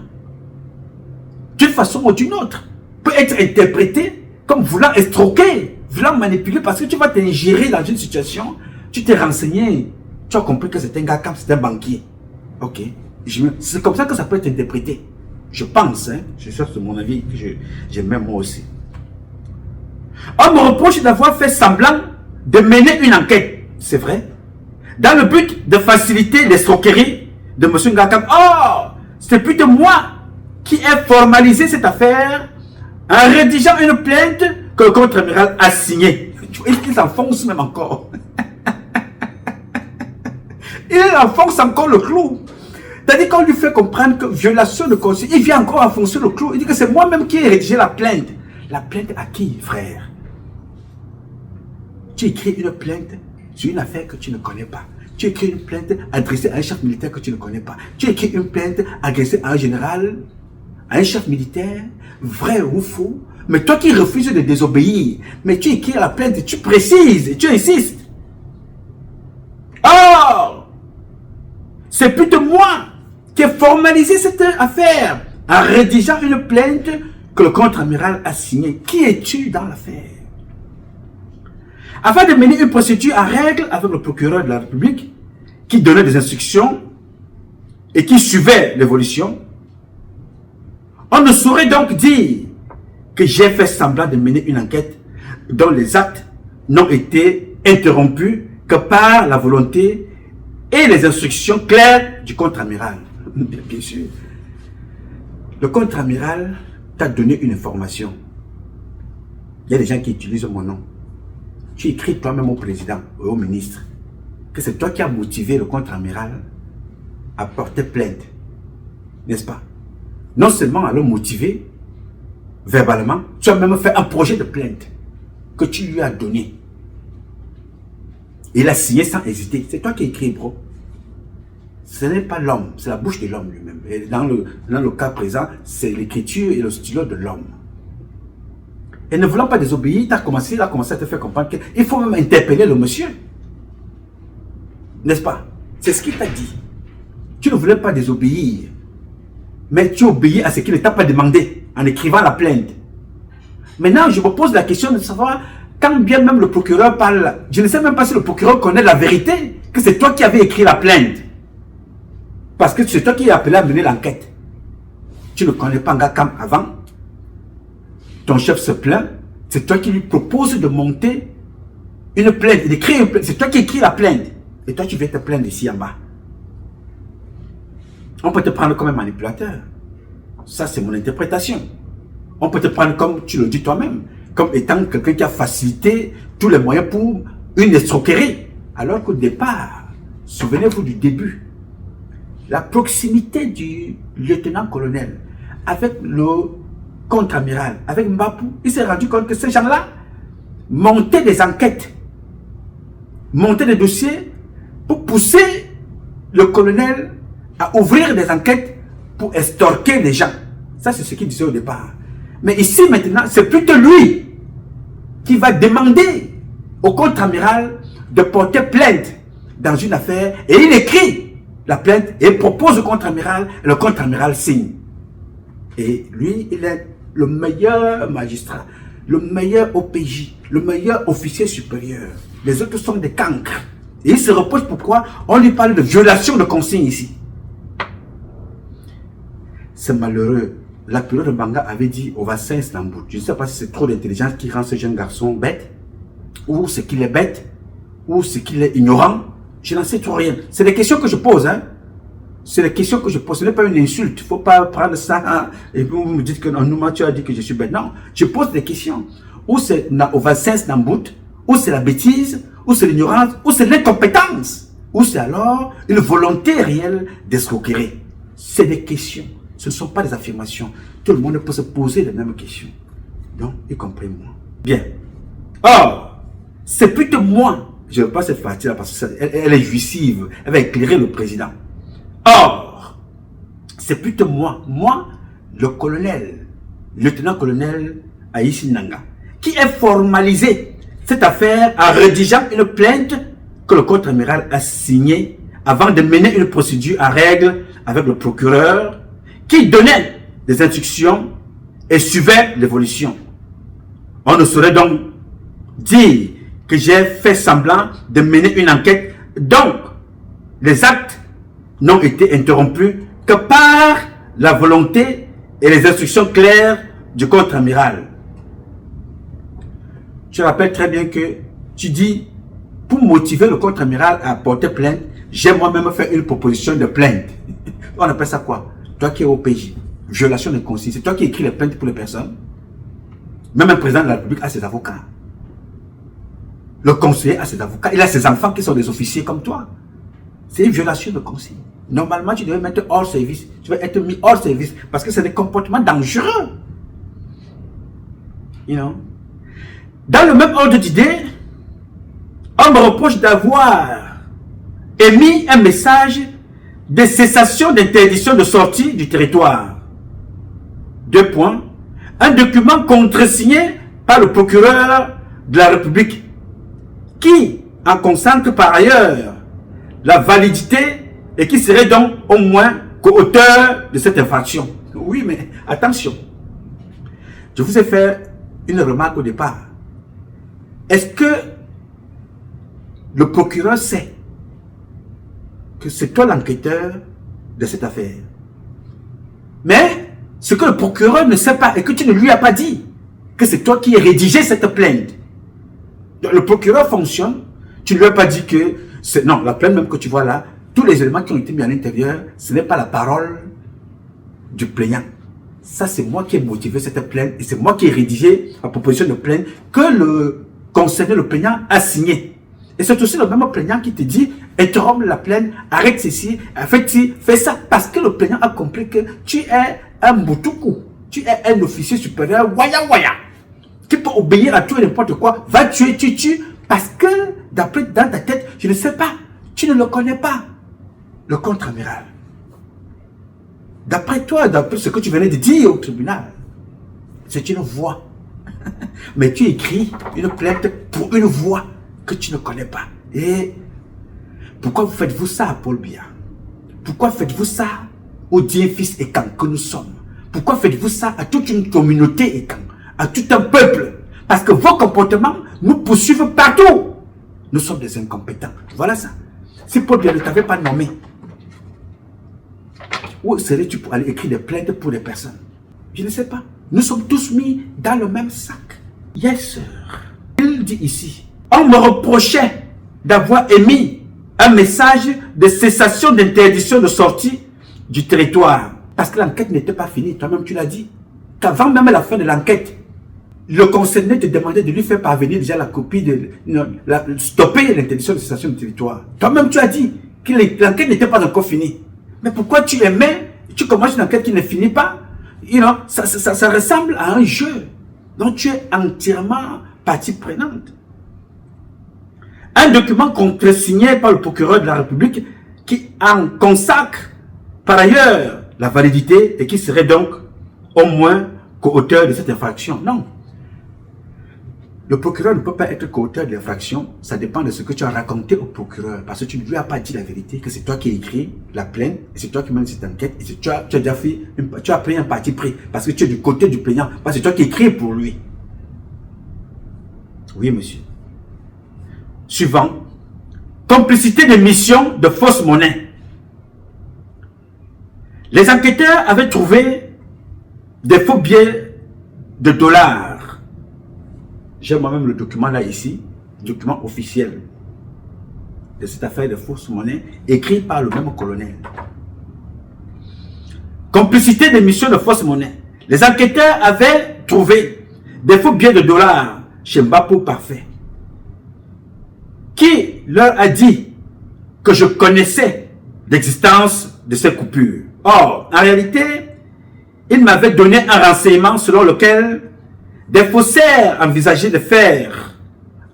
d'une façon ou d'une autre, peut être interprété comme voulant escroquer, voulant manipuler, parce que tu vas t'ingérer dans une situation, tu t'es renseigné, tu as compris que c'est un gars comme c'est un banquier. Ok. C'est comme ça que ça peut être interprété. Je pense, hein, c'est mon avis que j'ai même moi aussi. On me reproche d'avoir fait semblant de mener une enquête. C'est vrai. Dans le but de faciliter l'escroquerie de M. Ngakam. Oh, c'est plutôt moi qui ai formalisé cette affaire en rédigeant une plainte que le contre-amiral a signée. Il s'enfonce même encore. Il enfonce encore le clou. C'est-à-dire qu'on lui fait comprendre que violation de consigne, il vient encore enfoncer le clou. Il dit que c'est moi-même qui ai rédigé la plainte. La plainte à qui, frère? Tu écris une plainte sur une affaire que tu ne connais pas. Tu écris une plainte adressée à un chef militaire que tu ne connais pas. Tu écris une plainte adressée à un général, à un chef militaire, vrai ou faux, Mais toi qui refuses de désobéir, mais tu écris la plainte, tu précises, tu insistes. Or, c'est plutôt moi qui ai formalisé cette affaire en rédigeant une plainte que le contre-amiral a signée. Qui es-tu dans l'affaire? Afin de mener une procédure en règle avec le procureur de la République, qui donnait des instructions et qui suivait l'évolution, on ne saurait donc dire que j'ai fait semblant de mener une enquête dont les actes n'ont été interrompus que par la volonté et les instructions claires du contre-amiral. Bien sûr. Le contre-amiral t'a donné une information. Il y a des gens qui utilisent mon nom. Tu écris toi-même au président et au ministre que c'est toi qui as motivé le contre-amiral à porter plainte. N'est-ce pas? Non seulement à le motiver verbalement, tu as même fait un projet de plainte que tu lui as donné. Il a signé sans hésiter. C'est toi qui as écrit, bro. Ce n'est pas l'homme, c'est la bouche de l'homme lui-même. Et dans le cas présent, c'est l'écriture et le stylo de l'homme. Et ne voulant pas désobéir, il a commencé à te faire comprendre qu'il faut même interpeller le monsieur. N'est-ce pas? C'est ce qu'il t'a dit. Tu ne voulais pas désobéir, mais tu obéis à ce qu'il ne t'a pas demandé en écrivant la plainte. Maintenant, je me pose la question de savoir, quand bien même le procureur parle, je ne sais même pas si le procureur connaît la vérité, que c'est toi qui avais écrit la plainte. Parce que c'est toi qui as appelé à mener l'enquête. Tu ne connais pas Ngakam avant. Ton chef se plaint. C'est toi qui lui proposes de monter une plainte, d'écrire une plainte. C'est toi qui écris la plainte. Et toi, tu viens te plaindre ici en bas. On peut te prendre comme un manipulateur. Ça, c'est mon interprétation. On peut te prendre comme tu le dis toi-même, comme étant quelqu'un qui a facilité tous les moyens pour une escroquerie. Alors qu'au départ, souvenez-vous du début, la proximité du lieutenant-colonel avec le contre-amiral, avec Mbapou, il s'est rendu compte que ces gens-là montaient des enquêtes, montaient des dossiers pour pousser le colonel à ouvrir des enquêtes pour estorquer les gens. Ça, c'est ce qu'il disait au départ. Mais ici, maintenant, c'est plutôt lui qui va demander au contre-amiral de porter plainte dans une affaire. Et il écrit la plainte et propose au contre-amiral. Et le contre-amiral signe. Et lui, il est le meilleur magistrat, le meilleur OPJ, le meilleur officier supérieur. Les autres sont des cancres. Et il se repose pourquoi on lui parle de violation de consigne ici. C'est malheureux. L'appeleur de Banga avait dit au vaccin Istanbul. Je ne sais pas si c'est trop d'intelligence qui rend ce jeune garçon bête, ou c'est qu'il est bête, ou c'est qu'il est ignorant. Je n'en sais trop rien. C'est des questions que je pose. Hein. C'est des questions que je pose. Ce n'est pas une insulte. Il ne faut pas prendre ça hein, et vous me dites que non, tu as dit que je suis bête. Non, je pose des questions. Ou c'est au vaccin Istanbul, ou c'est la bêtise, ou c'est l'ignorance, ou c'est l'incompétence, ou c'est alors une volonté réelle d'escroquerie. C'est des questions. Ce ne sont pas des affirmations. Tout le monde peut se poser les mêmes questions. Donc, y compris moi. Bien. Or, c'est plutôt moi. Je ne veux pas cette partie-là parce qu'elle est jouissive. Elle va éclairer le président. Or, c'est plutôt moi. Moi, le colonel, lieutenant-colonel Aïssi Nanga, qui a formalisé cette affaire en rédigeant une plainte que le contre-amiral a signée avant de mener une procédure en règle avec le procureur qui donnait des instructions et suivait l'évolution. On ne saurait donc dire que j'ai fait semblant de mener une enquête, donc les actes n'ont été interrompus que par la volonté et les instructions claires du contre-amiral. Je rappelle très bien que tu dis, pour motiver le contre-amiral à porter plainte, j'ai moi-même fait une proposition de plainte. On appelle ça quoi? Toi qui es au PJ, violation de consigne, c'est toi qui écris les plaintes pour les personnes. Même un président de la République a ses avocats. Le conseiller a ses avocats. Il a ses enfants qui sont des officiers comme toi. C'est une violation de consigne. Normalement, tu devais mettre hors service. Tu vas être mis hors service parce que c'est des comportements dangereux. You know? Dans le même ordre d'idée, on me reproche d'avoir émis un message de cessation d'interdiction de sortie du territoire. 2 points. un document contresigné par le procureur de la République qui en consacre par ailleurs la validité et qui serait donc au moins co-auteur de cette infraction. Oui, mais attention. Je vous ai fait une remarque au départ. Est-ce que le procureur sait que c'est toi l'enquêteur de cette affaire? Mais ce que le procureur ne sait pas et que tu ne lui as pas dit, que c'est toi qui as rédigé cette plainte. Donc, le procureur fonctionne, tu ne lui as pas dit que non, la plainte même que tu vois là, tous les éléments qui ont été mis à l'intérieur, ce n'est pas la parole du plaignant. Ça, c'est moi qui ai motivé cette plainte et c'est moi qui ai rédigé la proposition de plainte que le concerné, le plaignant, a signé. Et c'est aussi le même plaignant qui te dit, interromps la plainte, arrête ceci, fais ça. Parce que le plaignant a compris que tu es un boutoukou, tu es un officier supérieur, waya, qui peut obéir à tout et n'importe quoi, va tuer, tu tues, parce que dans ta tête, je ne sais pas, tu ne le connais pas, le contre-amiral. D'après toi, d'après ce que tu venais de dire au tribunal, c'est une voix. Mais tu écris une plainte pour une voix que tu ne connais pas. Et pourquoi faites-vous ça à Paul Biya? Pourquoi faites-vous ça aux dieux fils Ekan que nous sommes? Pourquoi faites-vous ça à toute une communauté Ekan, à tout un peuple? Parce que vos comportements nous poursuivent partout. Nous sommes des incompétents. Voilà ça. Si Paul Biya ne t'avait pas nommé, où serais-tu pour aller écrire des plaintes pour des personnes? Je ne sais pas. Nous sommes tous mis dans le même sac. Yes, sir. Il dit ici, on me reprochait d'avoir émis un message de cessation d'interdiction de sortie du territoire. Parce que l'enquête n'était pas finie. Toi-même, tu l'as dit. Qu'avant même la fin de l'enquête, le concerné te demandait de lui faire parvenir déjà la copie de... stopper l'interdiction de cessation du territoire. Toi-même, tu as dit que l'enquête n'était pas encore finie. Mais pourquoi tu aimais, tu commences une enquête qui ne finit pas? Ça ressemble à un jeu. Donc tu es entièrement partie prenante. Un document contresigné par le procureur de la République qui en consacre par ailleurs la validité et qui serait donc au moins co-auteur de cette infraction. Non. Le procureur ne peut pas être co-auteur de l'infraction. Ça dépend de ce que tu as raconté au procureur. Parce que tu ne lui as pas dit la vérité, que c'est toi qui as écrit la plainte, et c'est toi qui mènes cette enquête, et tu as déjà fait, tu as pris un parti pris, parce que tu es du côté du plaignant, parce que c'est toi qui écris pour lui. Oui, monsieur. Suivant. Complicité de mission de fausse monnaie. Les enquêteurs avaient trouvé des faux billets de dollars. J'ai moi-même le document là ici, document officiel de cette affaire de fausse monnaie, écrit par le même colonel. Complicité d'émission de fausse monnaie. Les enquêteurs avaient trouvé des faux billets de dollars chez Mbapo Parfait, qui leur a dit que je connaissais l'existence de ces coupures. Or, en réalité, il m'avait donné un renseignement selon lequel des faussaires envisageaient de faire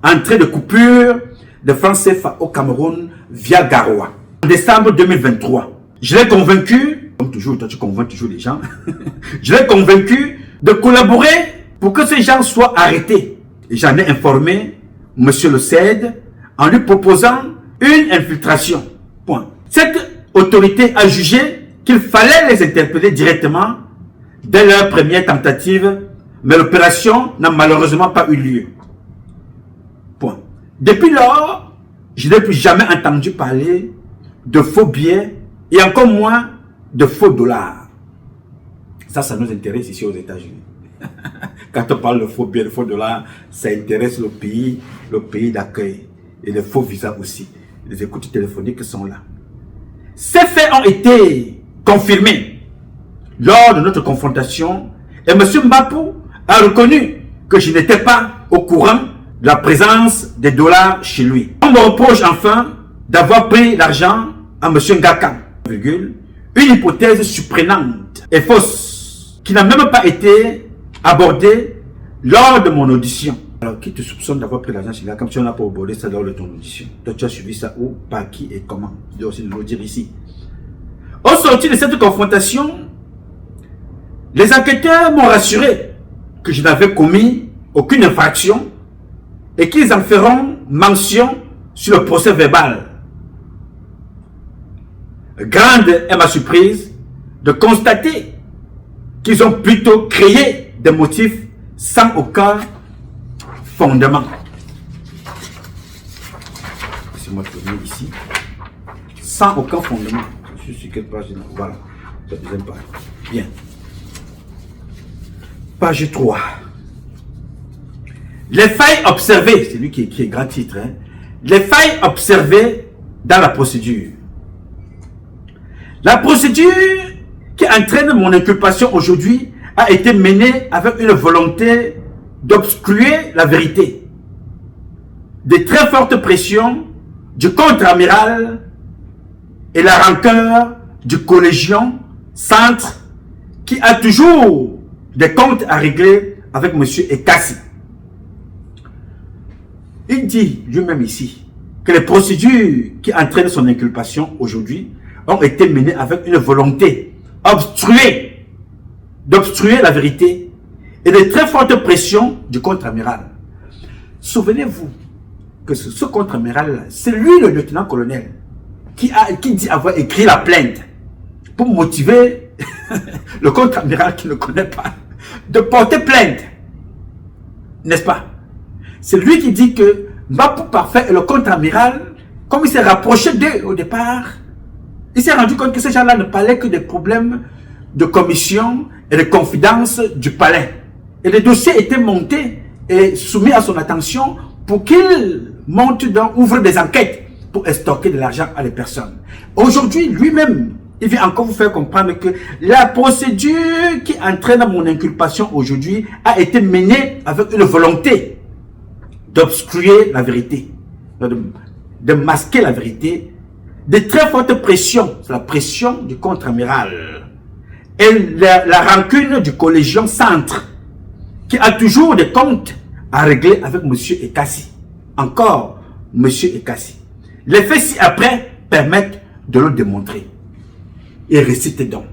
entrer de coupures de francs CFA au Cameroun via Garoua. En décembre 2023, je l'ai convaincu, comme toujours, toi tu convaincs toujours les gens, je l'ai convaincu de collaborer pour que ces gens soient arrêtés. Et j'en ai informé monsieur le CED en lui proposant une infiltration. Point. Cette autorité a jugé qu'il fallait les interpeller directement dès leur première tentative, mais l'opération n'a malheureusement pas eu lieu. Point. Depuis lors, je n'ai plus jamais entendu parler de faux billets et encore moins de faux dollars. Ça nous intéresse ici aux États-Unis. Quand on parle de faux billets, de faux dollars, ça intéresse le pays d'accueil et les faux visas aussi. Les écoutes téléphoniques sont là. Ces faits ont été confirmés lors de notre confrontation et M. Mbapou a reconnu que je n'étais pas au courant de la présence des dollars chez lui. On me reproche enfin d'avoir pris l'argent à M. Ngaka, une hypothèse surprenante et fausse qui n'a même pas été abordée lors de mon audition. Alors, qui te soupçonne d'avoir pris l'argent chez Ngaka comme si on n'a pas abordé ça lors de ton audition? Toi, tu as suivi ça où, par qui et comment? Je dois aussi le dire ici. Au sortir de cette confrontation, les enquêteurs m'ont rassuré que je n'avais commis aucune infraction et qu'ils en feront mention sur le procès verbal. Grande est ma surprise de constater qu'ils ont plutôt créé des motifs sans aucun fondement. Laissez-moi tourner ici. Sans aucun fondement. Je suis sur quelle page? Voilà. La deuxième page. Bien. Page 3. Les failles observées, c'est lui qui écrit grand titre, hein. Les failles observées dans la procédure. La procédure qui entraîne mon inculpation aujourd'hui a été menée avec une volonté d'obstruer la vérité. Des très fortes pressions du contre-amiral et la rancœur du collégion centre qui a toujours des comptes à régler avec M. Ekassi. Il dit lui-même ici que les procédures qui entraînent son inculpation aujourd'hui ont été menées avec une volonté d'obstruer la vérité et de très fortes pressions du contre-amiral. Souvenez-vous que ce contre-amiral, c'est lui le lieutenant-colonel qui dit avoir écrit la plainte pour motiver le contre-amiral qui ne connaît pas de porter plainte. N'est-ce pas? C'est lui qui dit que Mbapou Parfait et le contre-amiral, comme il s'est rapproché d'eux au départ, il s'est rendu compte que ces gens-là ne parlaient que des problèmes de commission et de confidence du palais. Et les dossiers étaient montés et soumis à son attention pour qu'il ouvre des enquêtes pour stocker de l'argent à les personnes. Aujourd'hui, lui-même, il vient encore vous faire comprendre que la procédure qui entraîne mon inculpation aujourd'hui a été menée avec une volonté d'obstruer la vérité, de masquer la vérité, de très fortes pressions, c'est la pression du contre-amiral et la rancune du collégion centre qui a toujours des comptes à régler avec M. Ekassi. Encore M. Ekassi. Les faits ci-après permettent de le démontrer. Et récitez donc.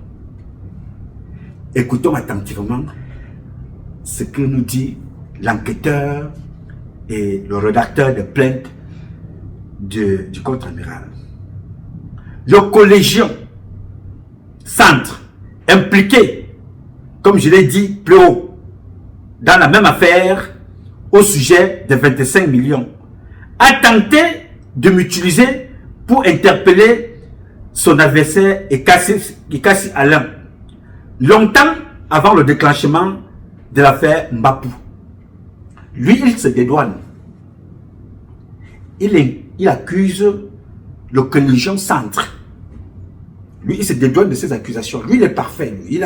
Écoutons attentivement ce que nous dit l'enquêteur et le rédacteur de plainte du contre-amiral. Le collégion centre impliqué, comme je l'ai dit plus haut, dans la même affaire au sujet des 25 millions, a tenté de m'utiliser pour interpeller son adversaire Ekassi Alain, longtemps avant le déclenchement de l'affaire Mbapou. Lui, il se dédouane. Il accuse le collégion centre. Lui, il se dédouane de ses accusations. Lui, il est parfait. Lui.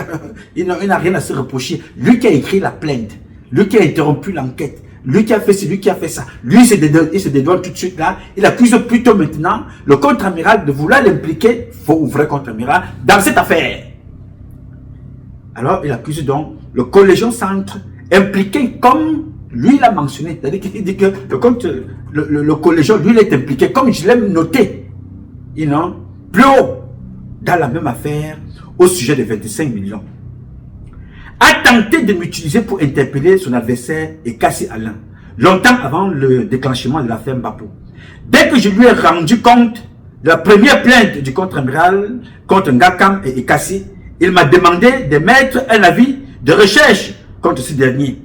Il n'a rien à se reprocher. Lui qui a écrit la plainte. Lui qui a interrompu l'enquête. Lui qui a fait ci, lui qui a fait ça. Lui, il se dédouane tout de suite là. Il accuse plutôt maintenant le contre-amiral de vouloir l'impliquer, faux ou vrai contre-amiral, dans cette affaire. Alors, il accuse donc le collégion centre impliqué comme lui l'a mentionné. C'est-à-dire qu'il dit que le collégion, lui, il est impliqué comme je l'ai noté. Plus haut, dans la même affaire, au sujet de 25 millions. A tenté de m'utiliser pour interpeller son adversaire Ekassi Alain, longtemps avant le déclenchement de l'affaire Mbapou. Dès que je lui ai rendu compte de la première plainte du contre-amiral contre Ngakam et Ekassi, il m'a demandé de mettre un avis de recherche contre ce dernier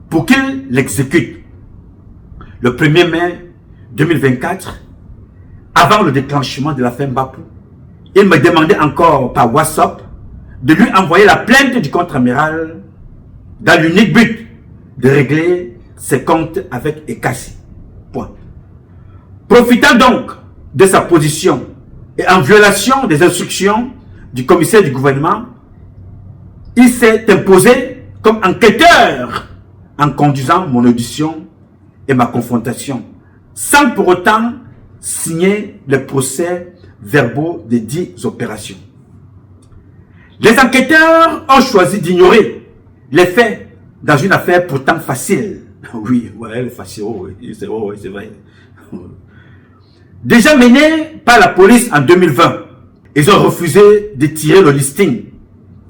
pour qu'il l'exécute. Le 1er mai 2024, avant le déclenchement de l'affaire Mbapou, il me demandait encore par WhatsApp de lui envoyer la plainte du contre-amiral dans l'unique but de régler ses comptes avec Ekassi. Point. Profitant donc de sa position et en violation des instructions du commissaire du gouvernement, il s'est imposé comme enquêteur en conduisant mon audition et ma confrontation, sans pour autant signer les procès verbaux des 10 opérations. Les enquêteurs ont choisi d'ignorer les faits dans une affaire pourtant facile. Oui, elle est facile, c'est vrai. Déjà menée par la police en 2020, ils ont refusé de tirer le listing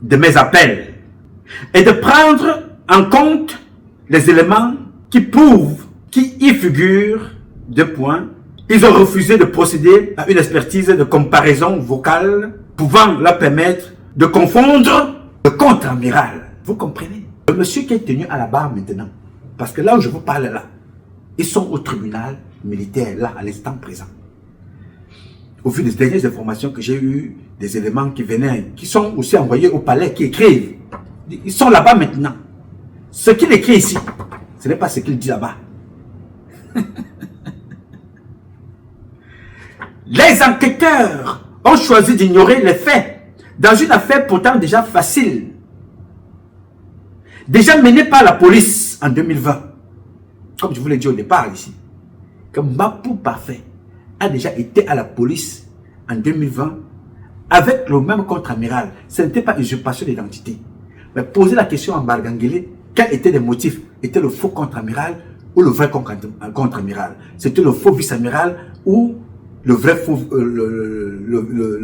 de mes appels et de prendre en compte les éléments qui prouvent, qui y figurent, deux points. Ils ont refusé de procéder à une expertise de comparaison vocale pouvant leur permettre de confondre le contre-amiral. Vous comprenez? Le monsieur qui est tenu à la barre maintenant, parce que là où je vous parle là, ils sont au tribunal militaire, là, à l'instant présent. Au vu des dernières informations que j'ai eues, des éléments qui venaient, qui sont aussi envoyés au palais, qui écrivent, ils sont là-bas maintenant. Ce qu'il écrit ici, ce n'est pas ce qu'il dit là-bas. Les enquêteurs ont choisi d'ignorer les faits dans une affaire pourtant déjà facile, déjà menée par la police en 2020. Comme je vous l'ai dit au départ ici, que Mbapou Parfait a déjà été à la police en 2020 avec le même contre-amiral. Ce n'était pas usurpation d'identité. Mais poser la question à Bargangele, quels étaient les motifs? Était le faux contre-amiral ou le vrai contre-amiral? C'était le faux vice-amiral ou le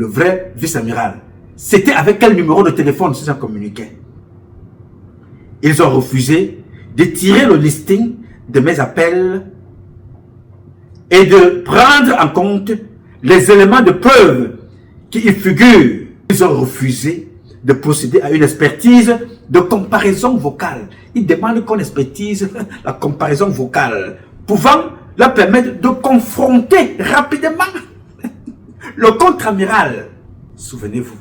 vrai vice-amiral? C'était avec quel numéro de téléphone ils ont communiqué? Ils ont refusé de tirer le listing de mes appels et de prendre en compte les éléments de preuve qui y figurent. Ils ont refusé de procéder à une expertise de comparaison vocale. Ils demandent qu'on expertise la comparaison vocale, pouvant leur permettre de confronter rapidement le contre-amiral. Souvenez-vous,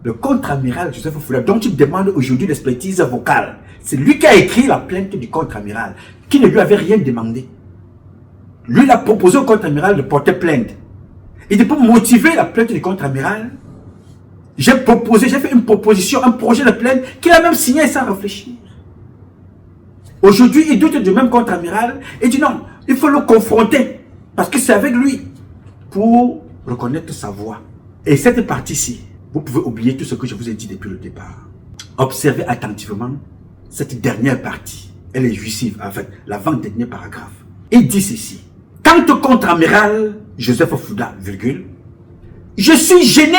le contre-amiral Joseph Fouda, dont il demande aujourd'hui l'expertise vocale, c'est lui qui a écrit la plainte du contre-amiral, qui ne lui avait rien demandé. Lui, il a proposé au contre-amiral de porter plainte. Et de pour motiver la plainte du contre-amiral, j'ai fait une proposition, un projet de plainte qu'il a même signé sans réfléchir. Aujourd'hui, il doute du même contre-amiral et dit non, il faut le confronter parce que c'est avec lui pour reconnaître sa voix. Et cette partie-ci, vous pouvez oublier tout ce que je vous ai dit depuis le départ. Observez attentivement cette dernière partie. Elle est jouissive, en fait, l'avant-dernier paragraphe. Il dit ceci. Quant au contre-amiral Joseph Fouda, virgule, je suis gêné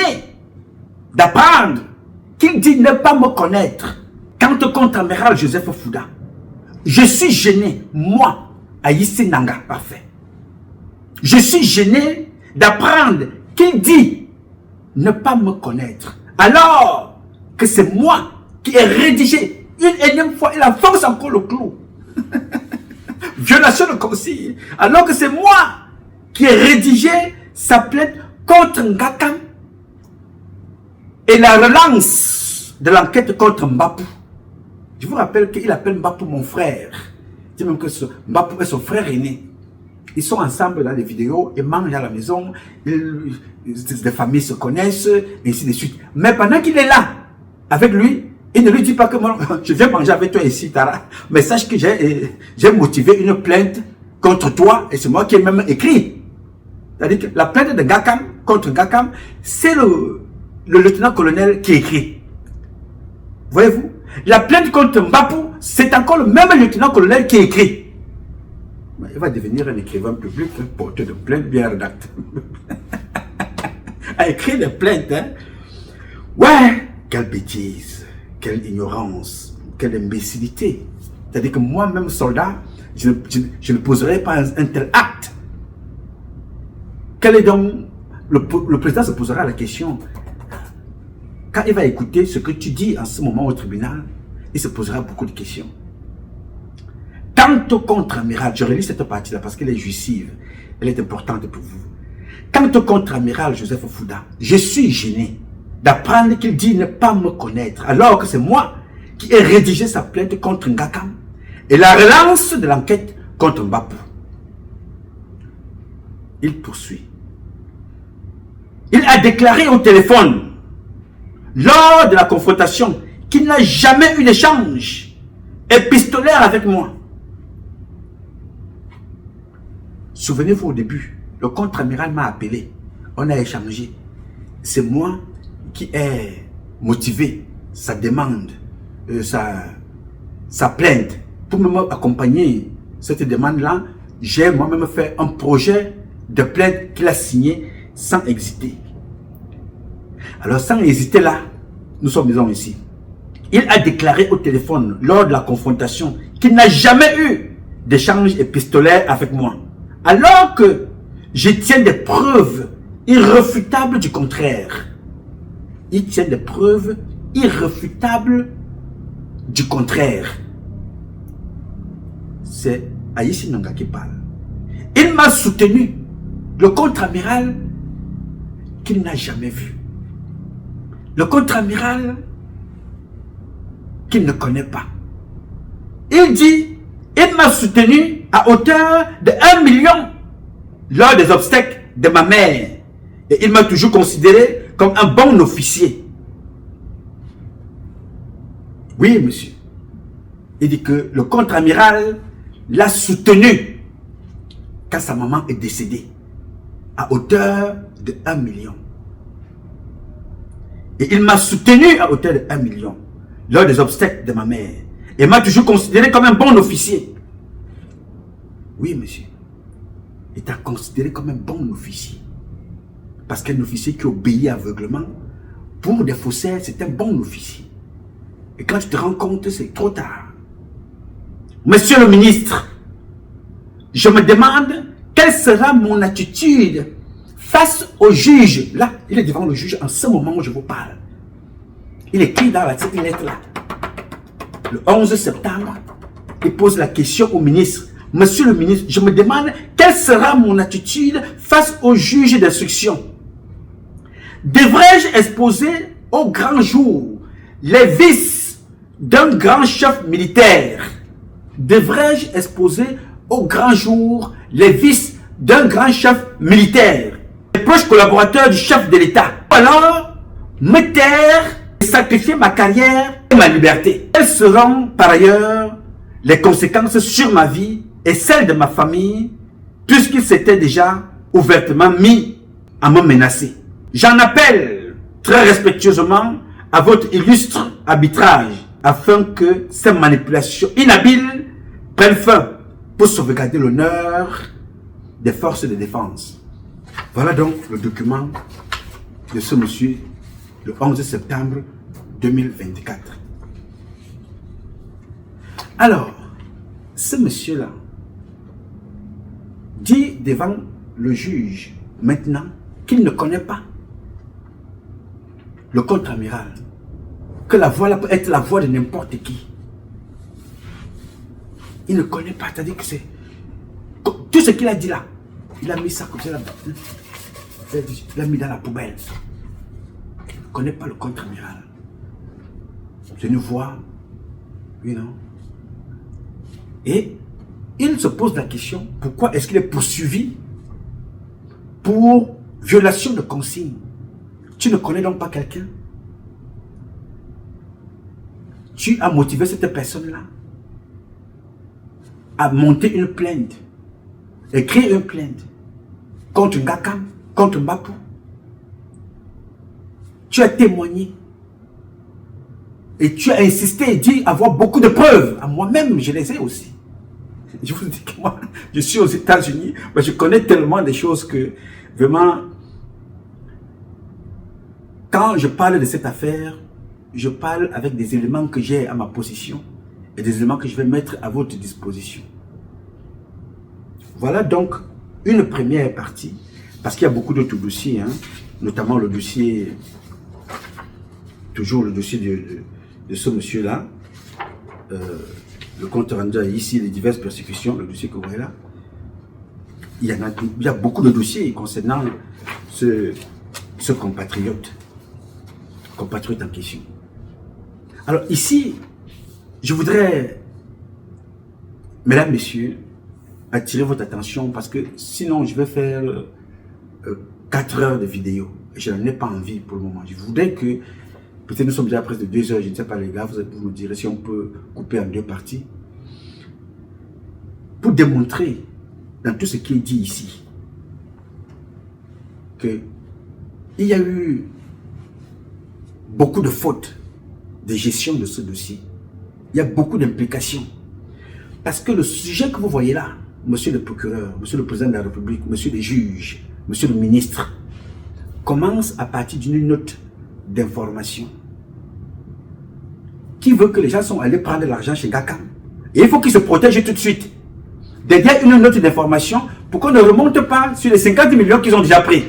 d'apprendre qu'il dit ne pas me connaître. Quant au contre-amiral Joseph Fouda, je suis gêné, moi, Aïssi Nanga, parfait. Je suis gêné d'apprendre qu'il dit ne pas me connaître. Alors que c'est moi qui ai rédigé une énième fois, il avance encore le clou. Violation de consigne. Alors que c'est moi qui ai rédigé sa plainte contre Ngakam et la relance de l'enquête contre Mbapou. Je vous rappelle qu'il appelle Mbapou mon frère. Il dit même que Mbapou est son frère aîné. Ils sont ensemble dans les vidéos, ils mangent à la maison, les familles se connaissent, et ainsi de suite. Mais pendant qu'il est là, avec lui, il ne lui dit pas que moi, je viens manger avec toi ici, Tara. Mais sache que j'ai motivé une plainte contre toi, et c'est moi qui ai même écrit. C'est-à-dire que la plainte de Ngakam contre Ngakam, c'est le lieutenant-colonel qui écrit. Voyez-vous? La plainte contre Mbapou, c'est encore le même lieutenant-colonel qui écrit. Il va devenir un écrivain public, un porteur de plainte bien rédacté. A écrit des plaintes, hein? Ouais! Quelle bêtise, quelle ignorance, quelle imbécilité. C'est-à-dire que moi-même, soldat, je ne poserai pas un tel acte. Quel est donc... Le président se posera la question. Quand il va écouter ce que tu dis en ce moment au tribunal, il se posera beaucoup de questions. Quant au contre-amiral, je relis cette partie-là parce qu'elle est jouissive, elle est importante pour vous. Quant au contre-amiral Joseph Fouda, je suis gêné d'apprendre qu'il dit ne pas me connaître, alors que c'est moi qui ai rédigé sa plainte contre Ngakam et la relance de l'enquête contre Mbapou. Il poursuit. Il a déclaré au téléphone, lors de la confrontation, qu'il n'a jamais eu d'échange épistolaire avec moi. Souvenez-vous au début, le contre-amiral m'a appelé, on a échangé. C'est moi qui ai motivé sa demande, sa plainte. Pour m'accompagner cette demande-là, j'ai moi-même fait un projet de plainte qu'il a signé sans hésiter. Alors sans hésiter là, nous sommes ici. il a déclaré au téléphone lors de la confrontation qu'il n'a jamais eu d'échange épistolaire avec moi. Alors que je tiens des preuves irréfutables du contraire. Il tient des preuves irréfutables du contraire. C'est Aïssi Nanga qui parle. Il m'a soutenu, le contre-amiral qu'il n'a jamais vu. Le contre-amiral qu'il ne connaît pas. Il dit, il m'a soutenu à hauteur de 1 million lors des obsèques de ma mère. Et il m'a toujours considéré comme un bon officier. Oui, monsieur. Il dit que le contre-amiral l'a soutenu quand sa maman est décédée à hauteur de 1 million. Et il m'a soutenu à hauteur de 1 million lors des obsèques de ma mère. Et m'a toujours considéré comme un bon officier. Oui, monsieur. Il t'a considéré comme un bon officier. Parce qu'un officier qui obéit aveuglement, pour des faussaires, c'est un bon officier. Et quand tu te rends compte, c'est trop tard. Monsieur le ministre, je me demande quelle sera mon attitude face au juge. Là, il est devant le juge en ce moment où je vous parle. Il écrit dans cette lettre-là. Le 11 septembre, il pose la question au ministre. Monsieur le ministre, je me demande quelle sera mon attitude face au juge d'instruction. Devrais-je exposer au grand jour les vices d'un grand chef militaire? Devrais-je exposer au grand jour les vices d'un grand chef militaire, les proches collaborateurs du chef de l'État? Ou alors me taire et sacrifier ma carrière et ma liberté? Quelles seront par ailleurs les conséquences sur ma vie et celle de ma famille, puisqu'il s'était déjà ouvertement mis à me menacer? J'en appelle très respectueusement à votre illustre arbitrage afin que ces manipulations inhabiles prennent fin pour sauvegarder l'honneur des forces de défense. Voilà donc le document de ce monsieur le 11 septembre 2024. Alors, ce monsieur-là dit devant le juge maintenant qu'il ne connaît pas le contre-amiral, que la voix là peut être la voix de n'importe qui. Il ne connaît pas, c'est-à-dire que c'est tout ce qu'il a dit là, il a mis ça comme ça là-bas, il l'a mis dans la poubelle. Il ne connaît pas le contre-amiral. C'est une voix, you know. Et il se pose la question, pourquoi est-ce qu'il est poursuivi pour violation de consigne? Tu ne connais donc pas quelqu'un? Tu as motivé cette personne-là à monter une plainte, écrire une plainte contre Ngakam, contre Mbapou. Tu as témoigné et tu as insisté et dit avoir beaucoup de preuves. À moi-même, je les ai aussi. Je vous dis que moi, je suis aux États-Unis, mais je connais tellement de choses que vraiment, quand je parle de cette affaire, je parle avec des éléments que j'ai à ma possession et des éléments que je vais mettre à votre disposition. Voilà donc une première partie, parce qu'il y a beaucoup d'autres dossiers, hein, notamment le dossier, toujours le dossier de ce monsieur-là, le compte rendu ici, les diverses persécutions, le dossier que vous voyez là. Il y a beaucoup de dossiers concernant ce compatriote en question. Alors ici, je voudrais, mesdames, messieurs, attirer votre attention parce que sinon je vais faire 4 heures de vidéo. Et je n'en ai pas envie pour le moment. Je voudrais que, peut-être nous sommes déjà presque de 2 heures, je ne sais pas les gars, vous me direz si on peut couper en 2 parties. Pour démontrer dans tout ce qui est dit ici que il y a eu beaucoup de fautes de gestion de ce dossier. Il y a beaucoup d'implications. Parce que le sujet que vous voyez là, monsieur le procureur, monsieur le président de la République, monsieur le juge, monsieur le ministre, commence à partir d'une note d'information qui veut que les gens sont allés prendre l'argent chez Gakam. Et il faut qu'ils se protègent tout de suite. Derrière une note d'information pour qu'on ne remonte pas sur les 50 millions qu'ils ont déjà pris.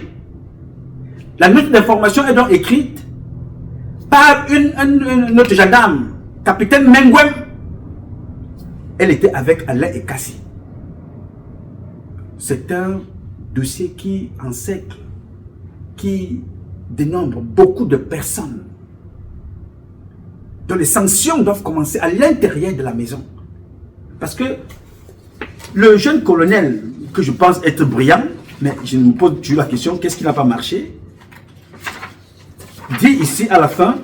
La note d'information est donc écrite par une autre gendarme, capitaine Mengwem. Elle était avec Alain et Kassi. C'est un dossier qui encercle, qui dénombre beaucoup de personnes, dont les sanctions doivent commencer à l'intérieur de la maison. Parce que le jeune colonel, que je pense être brillant, mais je me pose toujours la question, qu'est-ce qui n'a pas marché? Dit ici à la fin,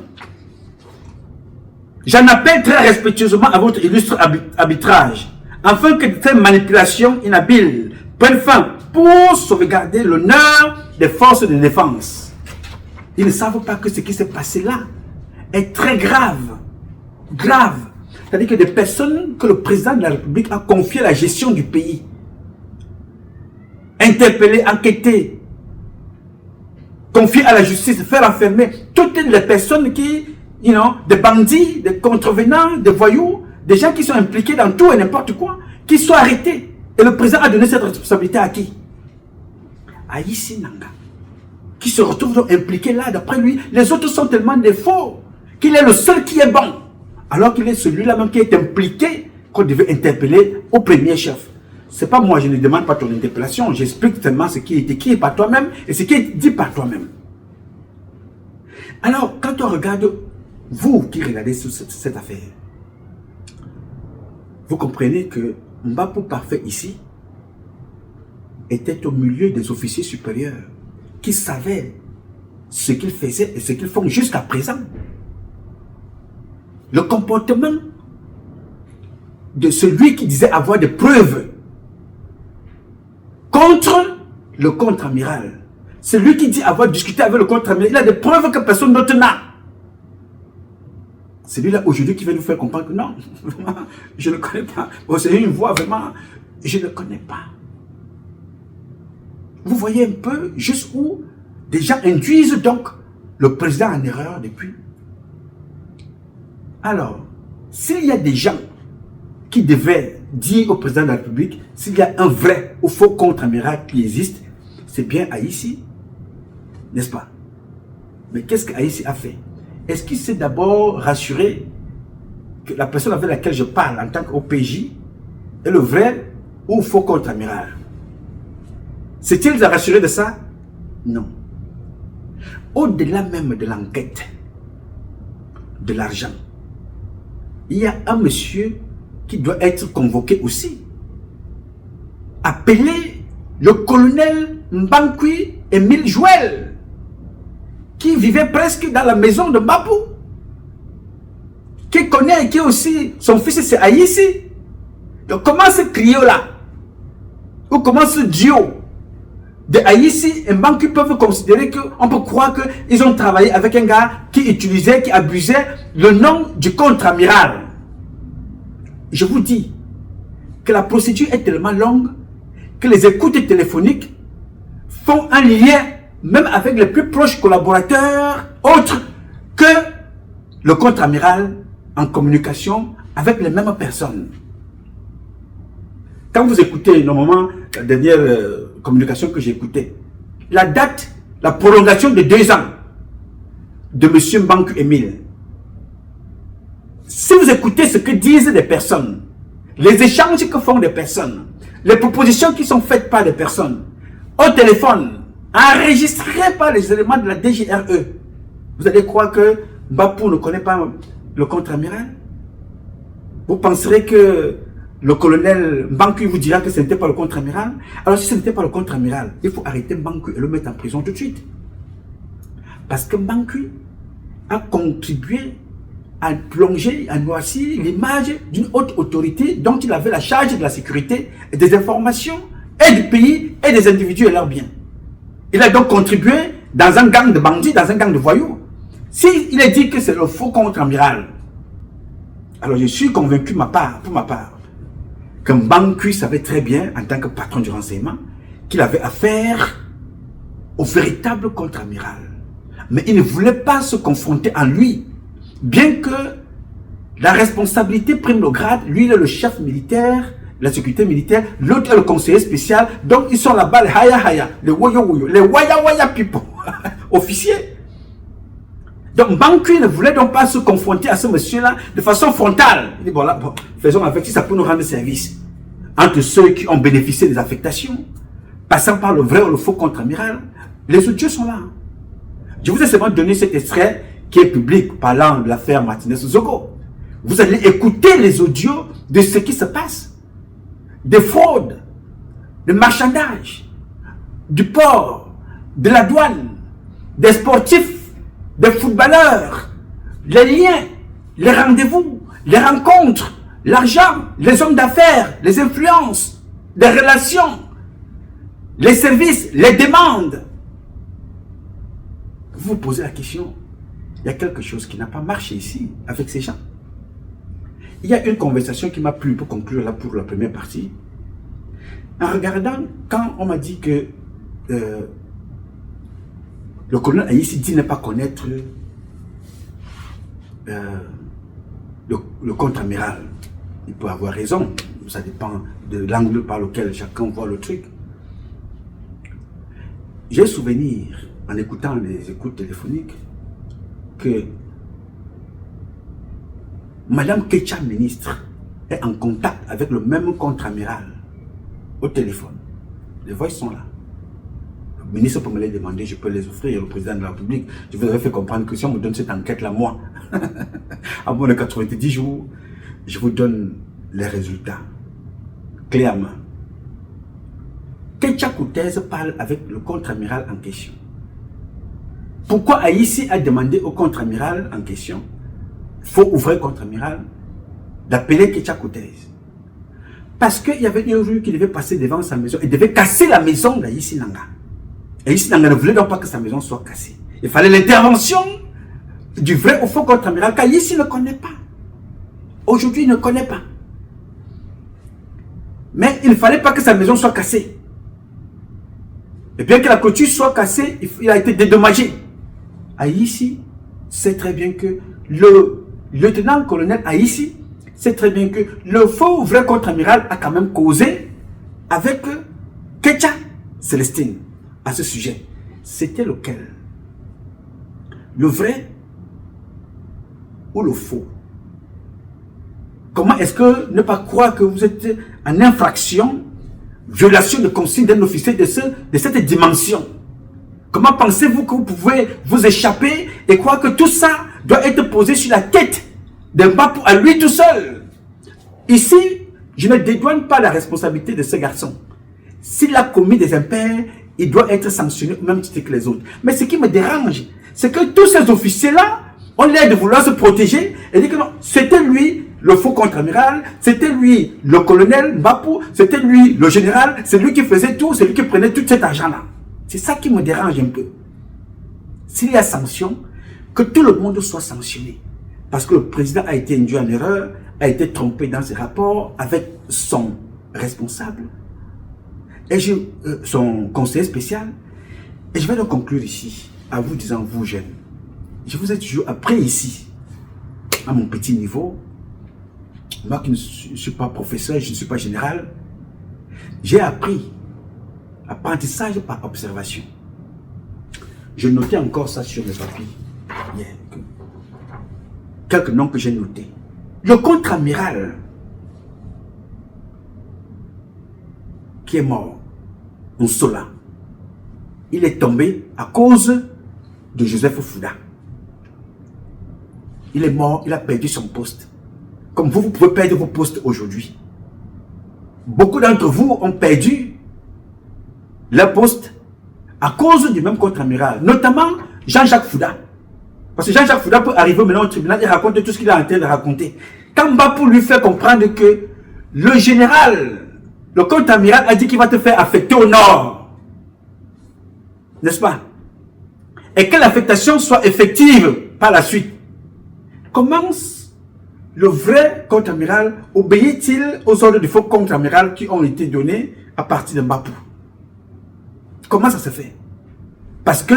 j'en appelle très respectueusement à votre illustre arbitrage, afin que ces manipulations inhabiles prennent fin pour sauvegarder l'honneur des forces de défense. Ils ne savent pas que ce qui s'est passé là est très grave. Grave. C'est-à-dire que des personnes que le président de la République a confié la gestion du pays, interpellées, enquêtées, confiées à la justice, faire enfermer toutes les personnes qui, des bandits, des contrevenants, des voyous, des gens qui sont impliqués dans tout et n'importe quoi, qui soient arrêtés. Et le président a donné cette responsabilité à qui? À Issy Nanga, qui se retrouve donc impliqué là. D'après lui, les autres sont tellement des faux qu'il est le seul qui est bon. Alors qu'il est celui-là même qui est impliqué, qu'on devait interpeller au premier chef. C'est pas moi, je ne demande pas ton interpellation. J'explique seulement ce qui est écrit par toi-même et ce qui est dit par toi-même. Alors, quand on regarde, vous qui regardez cette affaire, vous comprenez que Mbapou Parfait ici était au milieu des officiers supérieurs qui savaient ce qu'ils faisaient et ce qu'ils font jusqu'à présent. Le comportement de celui qui disait avoir des preuves contre le contre-amiral, celui qui dit avoir discuté avec le contre-amiral, il a des preuves que personne d'autre n'a. Celui-là aujourd'hui qui va nous faire comprendre que non, je ne connais pas. Bon, c'est une voix vraiment, je ne connais pas. Vous voyez un peu jusqu'où des gens induisent donc le président en erreur depuis. Alors, s'il y a des gens qui devaient dire au président de la République s'il y a un vrai ou faux contre-amiral qui existe, c'est bien Aïssi, n'est-ce pas? Mais qu'est-ce qu'Aïssi a fait? Est-ce qu'il s'est d'abord rassuré que la personne avec laquelle je parle en tant qu'OPJ est le vrai ou faux contre-amiral? S'est-il rassuré de ça? Non. Au-delà même de l'enquête, de l'argent, il y a un monsieur qui doit être convoqué aussi. Appelé le colonel Mbankwi Émile Joël, qui vivait presque dans la maison de Mbapou, qui connaît et qui aussi, son fils c'est Aïssi. Donc comment ce trio-là, ou comment ce duo de Aïssi et Mbankwi peuvent considérer qu'on peut croire qu'ils ont travaillé avec un gars qui utilisait, qui abusait le nom du contre-amiral. Je vous dis que la procédure est tellement longue que les écoutes téléphoniques font un lien même avec les plus proches collaborateurs autres que le contre-amiral en communication avec les mêmes personnes. Quand vous écoutez, normalement, la dernière communication que j'ai écoutée, la date, la prolongation de 2 ans de M. Mbankwi Émile, si vous écoutez ce que disent les personnes, les échanges que font les personnes, les propositions qui sont faites par les personnes, au téléphone, enregistrées par les éléments de la DGRE, vous allez croire que Mbapou ne connaît pas le contre-amiral? Vous penserez que le colonel Mbankwi vous dira que ce n'était pas le contre-amiral? Alors si ce n'était pas le contre-amiral, il faut arrêter Mbankwi et le mettre en prison tout de suite. Parce que Mbankwi a contribué à plonger, à noircir l'image d'une haute autorité dont il avait la charge de la sécurité et des informations et du pays et des individus et leurs biens. Il a donc contribué dans un gang de bandits, dans un gang de voyous. S'il est dit que c'est le faux contre-amiral, alors je suis convaincu pour ma part, que Mbankwi savait très bien, en tant que patron du renseignement, qu'il avait affaire au véritable contre-amiral. Mais il ne voulait pas se confronter en lui. Bien que La responsabilité prime le grade. Lui, il est le chef militaire, la sécurité militaire. L'autre est le conseiller spécial. Donc, ils sont là-bas, les haya haya, les woyo woyo, les waya waya people, officiers. Donc, Bankui ne voulait donc pas se confronter à ce monsieur-là de façon frontale. Il dit, bon, là, bon, faisons avec si ça peut nous rendre service. Entre ceux qui ont bénéficié des affectations, passant par le vrai ou le faux contre-amiral, les audios sont là. Je vous ai seulement donné cet extrait qui est public parlant de l'affaire Martinez-Zogo. Vous allez écouter les audios de ce qui se passe. Des fraudes, des marchandages, du port, de la douane, des sportifs, des footballeurs, les liens, les rendez-vous, les rencontres, l'argent, les hommes d'affaires, les influences, les relations, les services, les demandes. Vous vous posez la question, il y a quelque chose qui n'a pas marché ici avec ces gens. Il y a une conversation qui m'a plu pour conclure là pour la première partie. En regardant, quand on m'a dit que le colonel Aïssi dit ne pas connaître le contre-amiral. Il peut avoir raison, ça dépend de l'angle par lequel chacun voit le truc. J'ai souvenir, en écoutant les écoutes téléphoniques, que Madame Ketcha, ministre, est en contact avec le même contre-amiral au téléphone. Les voix sont là. Le ministre peut me les demander, je peux les offrir au président de la République. Je vous avais fait comprendre que si on me donne cette enquête-là, moi, à moins de 90 jours, je vous donne les résultats. Clairement. Ketcha Koutez parle avec le contre-amiral en question. Pourquoi Aïssi a demandé au contre-amiral en question, faux ou vrai contre-amiral, d'appeler Ketcha Koutez? Parce qu'il y avait une rue qui devait passer devant sa maison. Il devait casser la maison d'Aïssi Nanga. Aïssi Nanga ne voulait donc pas que sa maison soit cassée. Il fallait l'intervention du vrai ou faux contre-amiral qu'Aïssi ne connaît pas. Aujourd'hui, il ne connaît pas. Mais il ne fallait pas que sa maison soit cassée. Et bien que la clôture soit cassée, il a été dédommagé. Aïssi sait très bien que le lieutenant-colonel Aïssi sait très bien que le faux ou vrai contre-amiral a quand même causé avec Ketcha Célestine à ce sujet. C'était lequel? Le vrai ou le faux? Comment est-ce que ne pas croire que vous êtes en infraction, violation de consigne d'un officier de cette dimension? Comment pensez-vous que vous pouvez vous échapper et croire que tout ça doit être posé sur la tête d'un Bapou à lui tout seul? Ici, je ne dédouane pas la responsabilité de ce garçon. S'il a commis des impairs, il doit être sanctionné au même titre que les autres. Mais ce qui me dérange, c'est que tous ces officiers-là ont l'air de vouloir se protéger et dire que non, c'était lui le faux contre-amiral, c'était lui le colonel Bapou, c'était lui le général, c'est lui qui faisait tout, c'est lui qui prenait tout cet argent-là. C'est ça qui me dérange un peu. S'il y a sanction, que tout le monde soit sanctionné. Parce que le président a été induit en erreur, a été trompé dans ses rapports avec son responsable, et son conseiller spécial. Et je vais donc conclure ici, à vous disant, vous jeunes, je vous ai toujours appris ici, à mon petit niveau, moi qui ne suis pas professeur, je ne suis pas général, j'ai appris, apprentissage par observation. Je notais encore ça sur mes papiers, hier, quelques noms que j'ai notés. Le contre-amiral qui est mort, Nsola, il est tombé à cause de Joseph Fouda. Il est mort, il a perdu son poste. Comme vous pouvez perdre vos postes aujourd'hui. Beaucoup d'entre vous ont perdu leur poste à cause du même contre-amiral, notamment Jean-Jacques Fouda. Parce que Jean-Jacques Fouda peut arriver maintenant au tribunal et raconter tout ce qu'il est en train de raconter. Quand Bapou lui fait comprendre que le général, le contre-amiral a dit qu'il va te faire affecter au nord. N'est-ce pas? Et que l'affectation soit effective par la suite. Comment le vrai contre-amiral obéit-il aux ordres du faux contre-amiral qui ont été donnés à partir de Bapou? Comment ça se fait? Parce que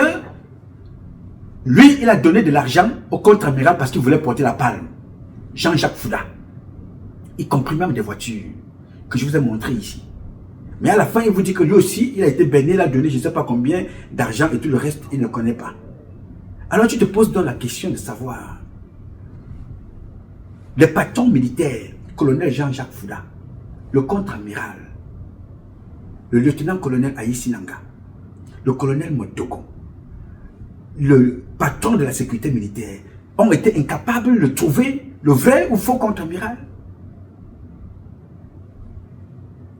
lui, il a donné de l'argent au contre-amiral parce qu'il voulait porter la palme. Jean-Jacques Fouda, y compris même des voitures que je vous ai montrées ici. Mais à la fin, il vous dit que lui aussi, il a été béni, il a donné je ne sais pas combien d'argent et tout le reste, il ne connaît pas. Alors tu te poses donc la question de savoir, le patron militaire, colonel Jean-Jacques Fouda, le contre-amiral, le lieutenant-colonel Aïssi Nanga, le colonel Motogo, le patron de la sécurité militaire, ont été incapables de trouver le vrai ou faux contre-amiral.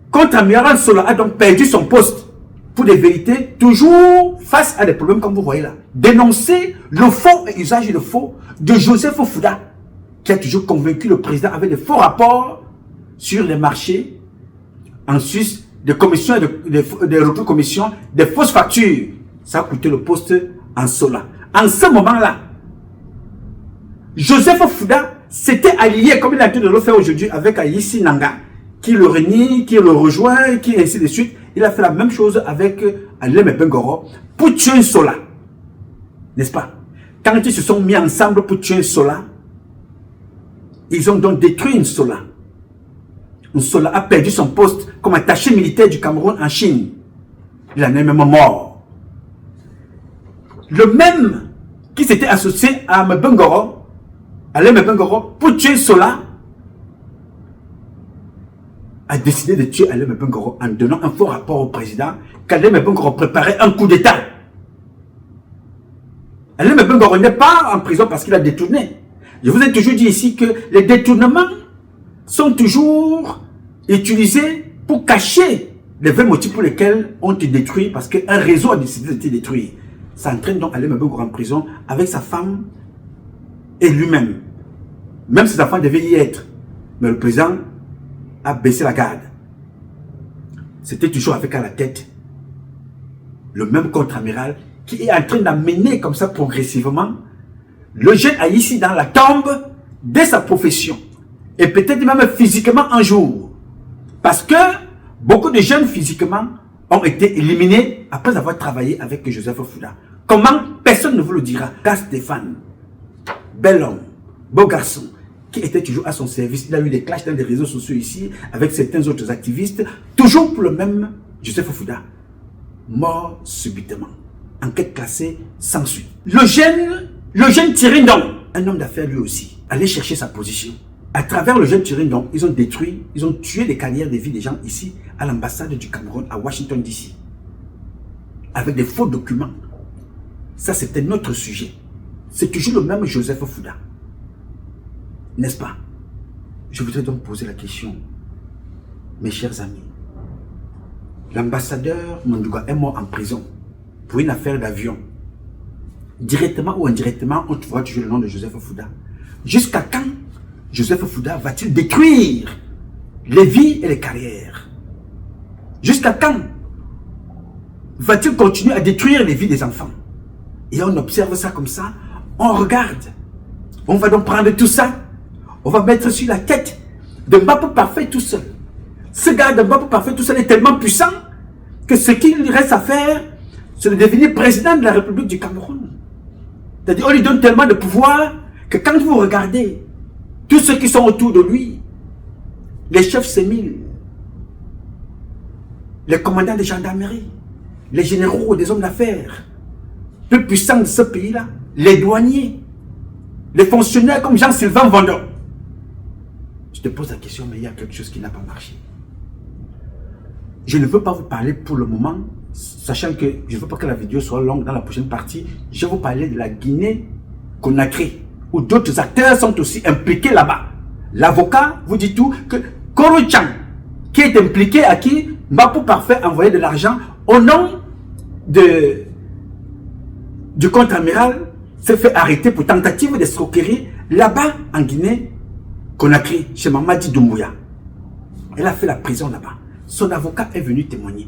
Contre-amiral Sola a donc perdu son poste pour des vérités, toujours face à des problèmes comme vous voyez là. Dénoncer le faux et usage de faux de Joseph Fouda, qui a toujours convaincu le président avec des faux rapports sur les marchés en Suisse, des commissions, des recommissions, des fausses factures. Ça a coûté le poste en Sola. En ce moment-là, Joseph Fouda s'était allié, comme il a dit de le faire aujourd'hui, avec Aïssi Nanga, qui le renie, qui le rejoint, qui ainsi de suite. Il a fait la même chose avec Alem Bengoro pour tuer Sola. N'est-ce pas? Quand ils se sont mis ensemble pour tuer Sola, ils ont donc détruit Sola. Sola a perdu son poste comme attaché militaire du Cameroun en Chine. Il en est même mort. Le même qui s'était associé à Mbengoro, Alem Bengoro, pour tuer Sola, a décidé de tuer Alem Bengoro en donnant un faux rapport au président qu'Alem Bengoro préparait un coup d'État. Alem Bengoro n'est pas en prison parce qu'il a détourné. Je vous ai toujours dit ici que les détournements sont toujours utilisés pour cacher les vrais motifs pour lesquels on te détruit parce qu'un réseau a décidé de te détruire. Ça entraîne donc Alem Bengoro en prison avec sa femme et lui-même. Même ses enfants devaient y être. Mais le président a baissé la garde. C'était toujours avec à la tête le même contre-amiral qui est en train d'amener comme ça progressivement le jeune Aïssi dans la tombe de sa profession. Et peut-être même physiquement un jour. Parce que beaucoup de jeunes physiquement ont été éliminés après avoir travaillé avec Joseph Fouda. Comment? Personne ne vous le dira. Car Stéphane, bel homme, beau garçon, qui était toujours à son service. Il a eu des clashs dans les réseaux sociaux ici, avec certains autres activistes, toujours pour le même Joseph Fouda. Mort subitement. Enquête classée sans suite. Le jeune Thierry Ndong, un homme d'affaires lui aussi, allait chercher sa position. À travers le jeune Thierry Ndong, ils ont détruit, ils ont tué les carrières de vie des gens ici, à l'ambassade du Cameroun, à Washington DC. Avec des faux documents. Ça, c'était notre sujet. C'est toujours le même Joseph Fouda. N'est-ce pas? Je voudrais donc poser la question, mes chers amis. L'ambassadeur Mondouga est mort en prison pour une affaire d'avion. Directement ou indirectement, on voit toujours le nom de Joseph Fouda. Jusqu'à quand Joseph Fouda va-t-il détruire les vies et les carrières? Jusqu'à quand va-t-il continuer à détruire les vies des enfants? Et on observe ça comme ça, on regarde. On va donc prendre tout ça, on va mettre sur la tête de Mbapou Parfait tout seul. Ce gars de Mbapou Parfait tout seul est tellement puissant que ce qu'il reste à faire, c'est de devenir président de la République du Cameroun. C'est-à-dire, on lui donne tellement de pouvoir que quand vous regardez tous ceux qui sont autour de lui, les chefs sémiles, les commandants de gendarmerie, les généraux des hommes d'affaires, plus puissants de ce pays-là, les douaniers, les fonctionnaires comme Jean-Sylvain Vendôme. Je te pose la question, mais il y a quelque chose qui n'a pas marché. Je ne veux pas vous parler pour le moment, sachant que je ne veux pas que la vidéo soit longue dans la prochaine partie. Je vais vous parler de la Guinée-Conakry, où d'autres acteurs sont aussi impliqués là-bas. L'avocat vous dit tout que Koro Chang, qui est impliqué à qui Mbapou Parfait a envoyé de l'argent au nom du contre-amiral, s'est fait arrêter pour tentative d'escroquerie là-bas en Guinée-Conakry, chez Mamadi Doumbouya. Elle a fait la prison là-bas. Son avocat est venu témoigner.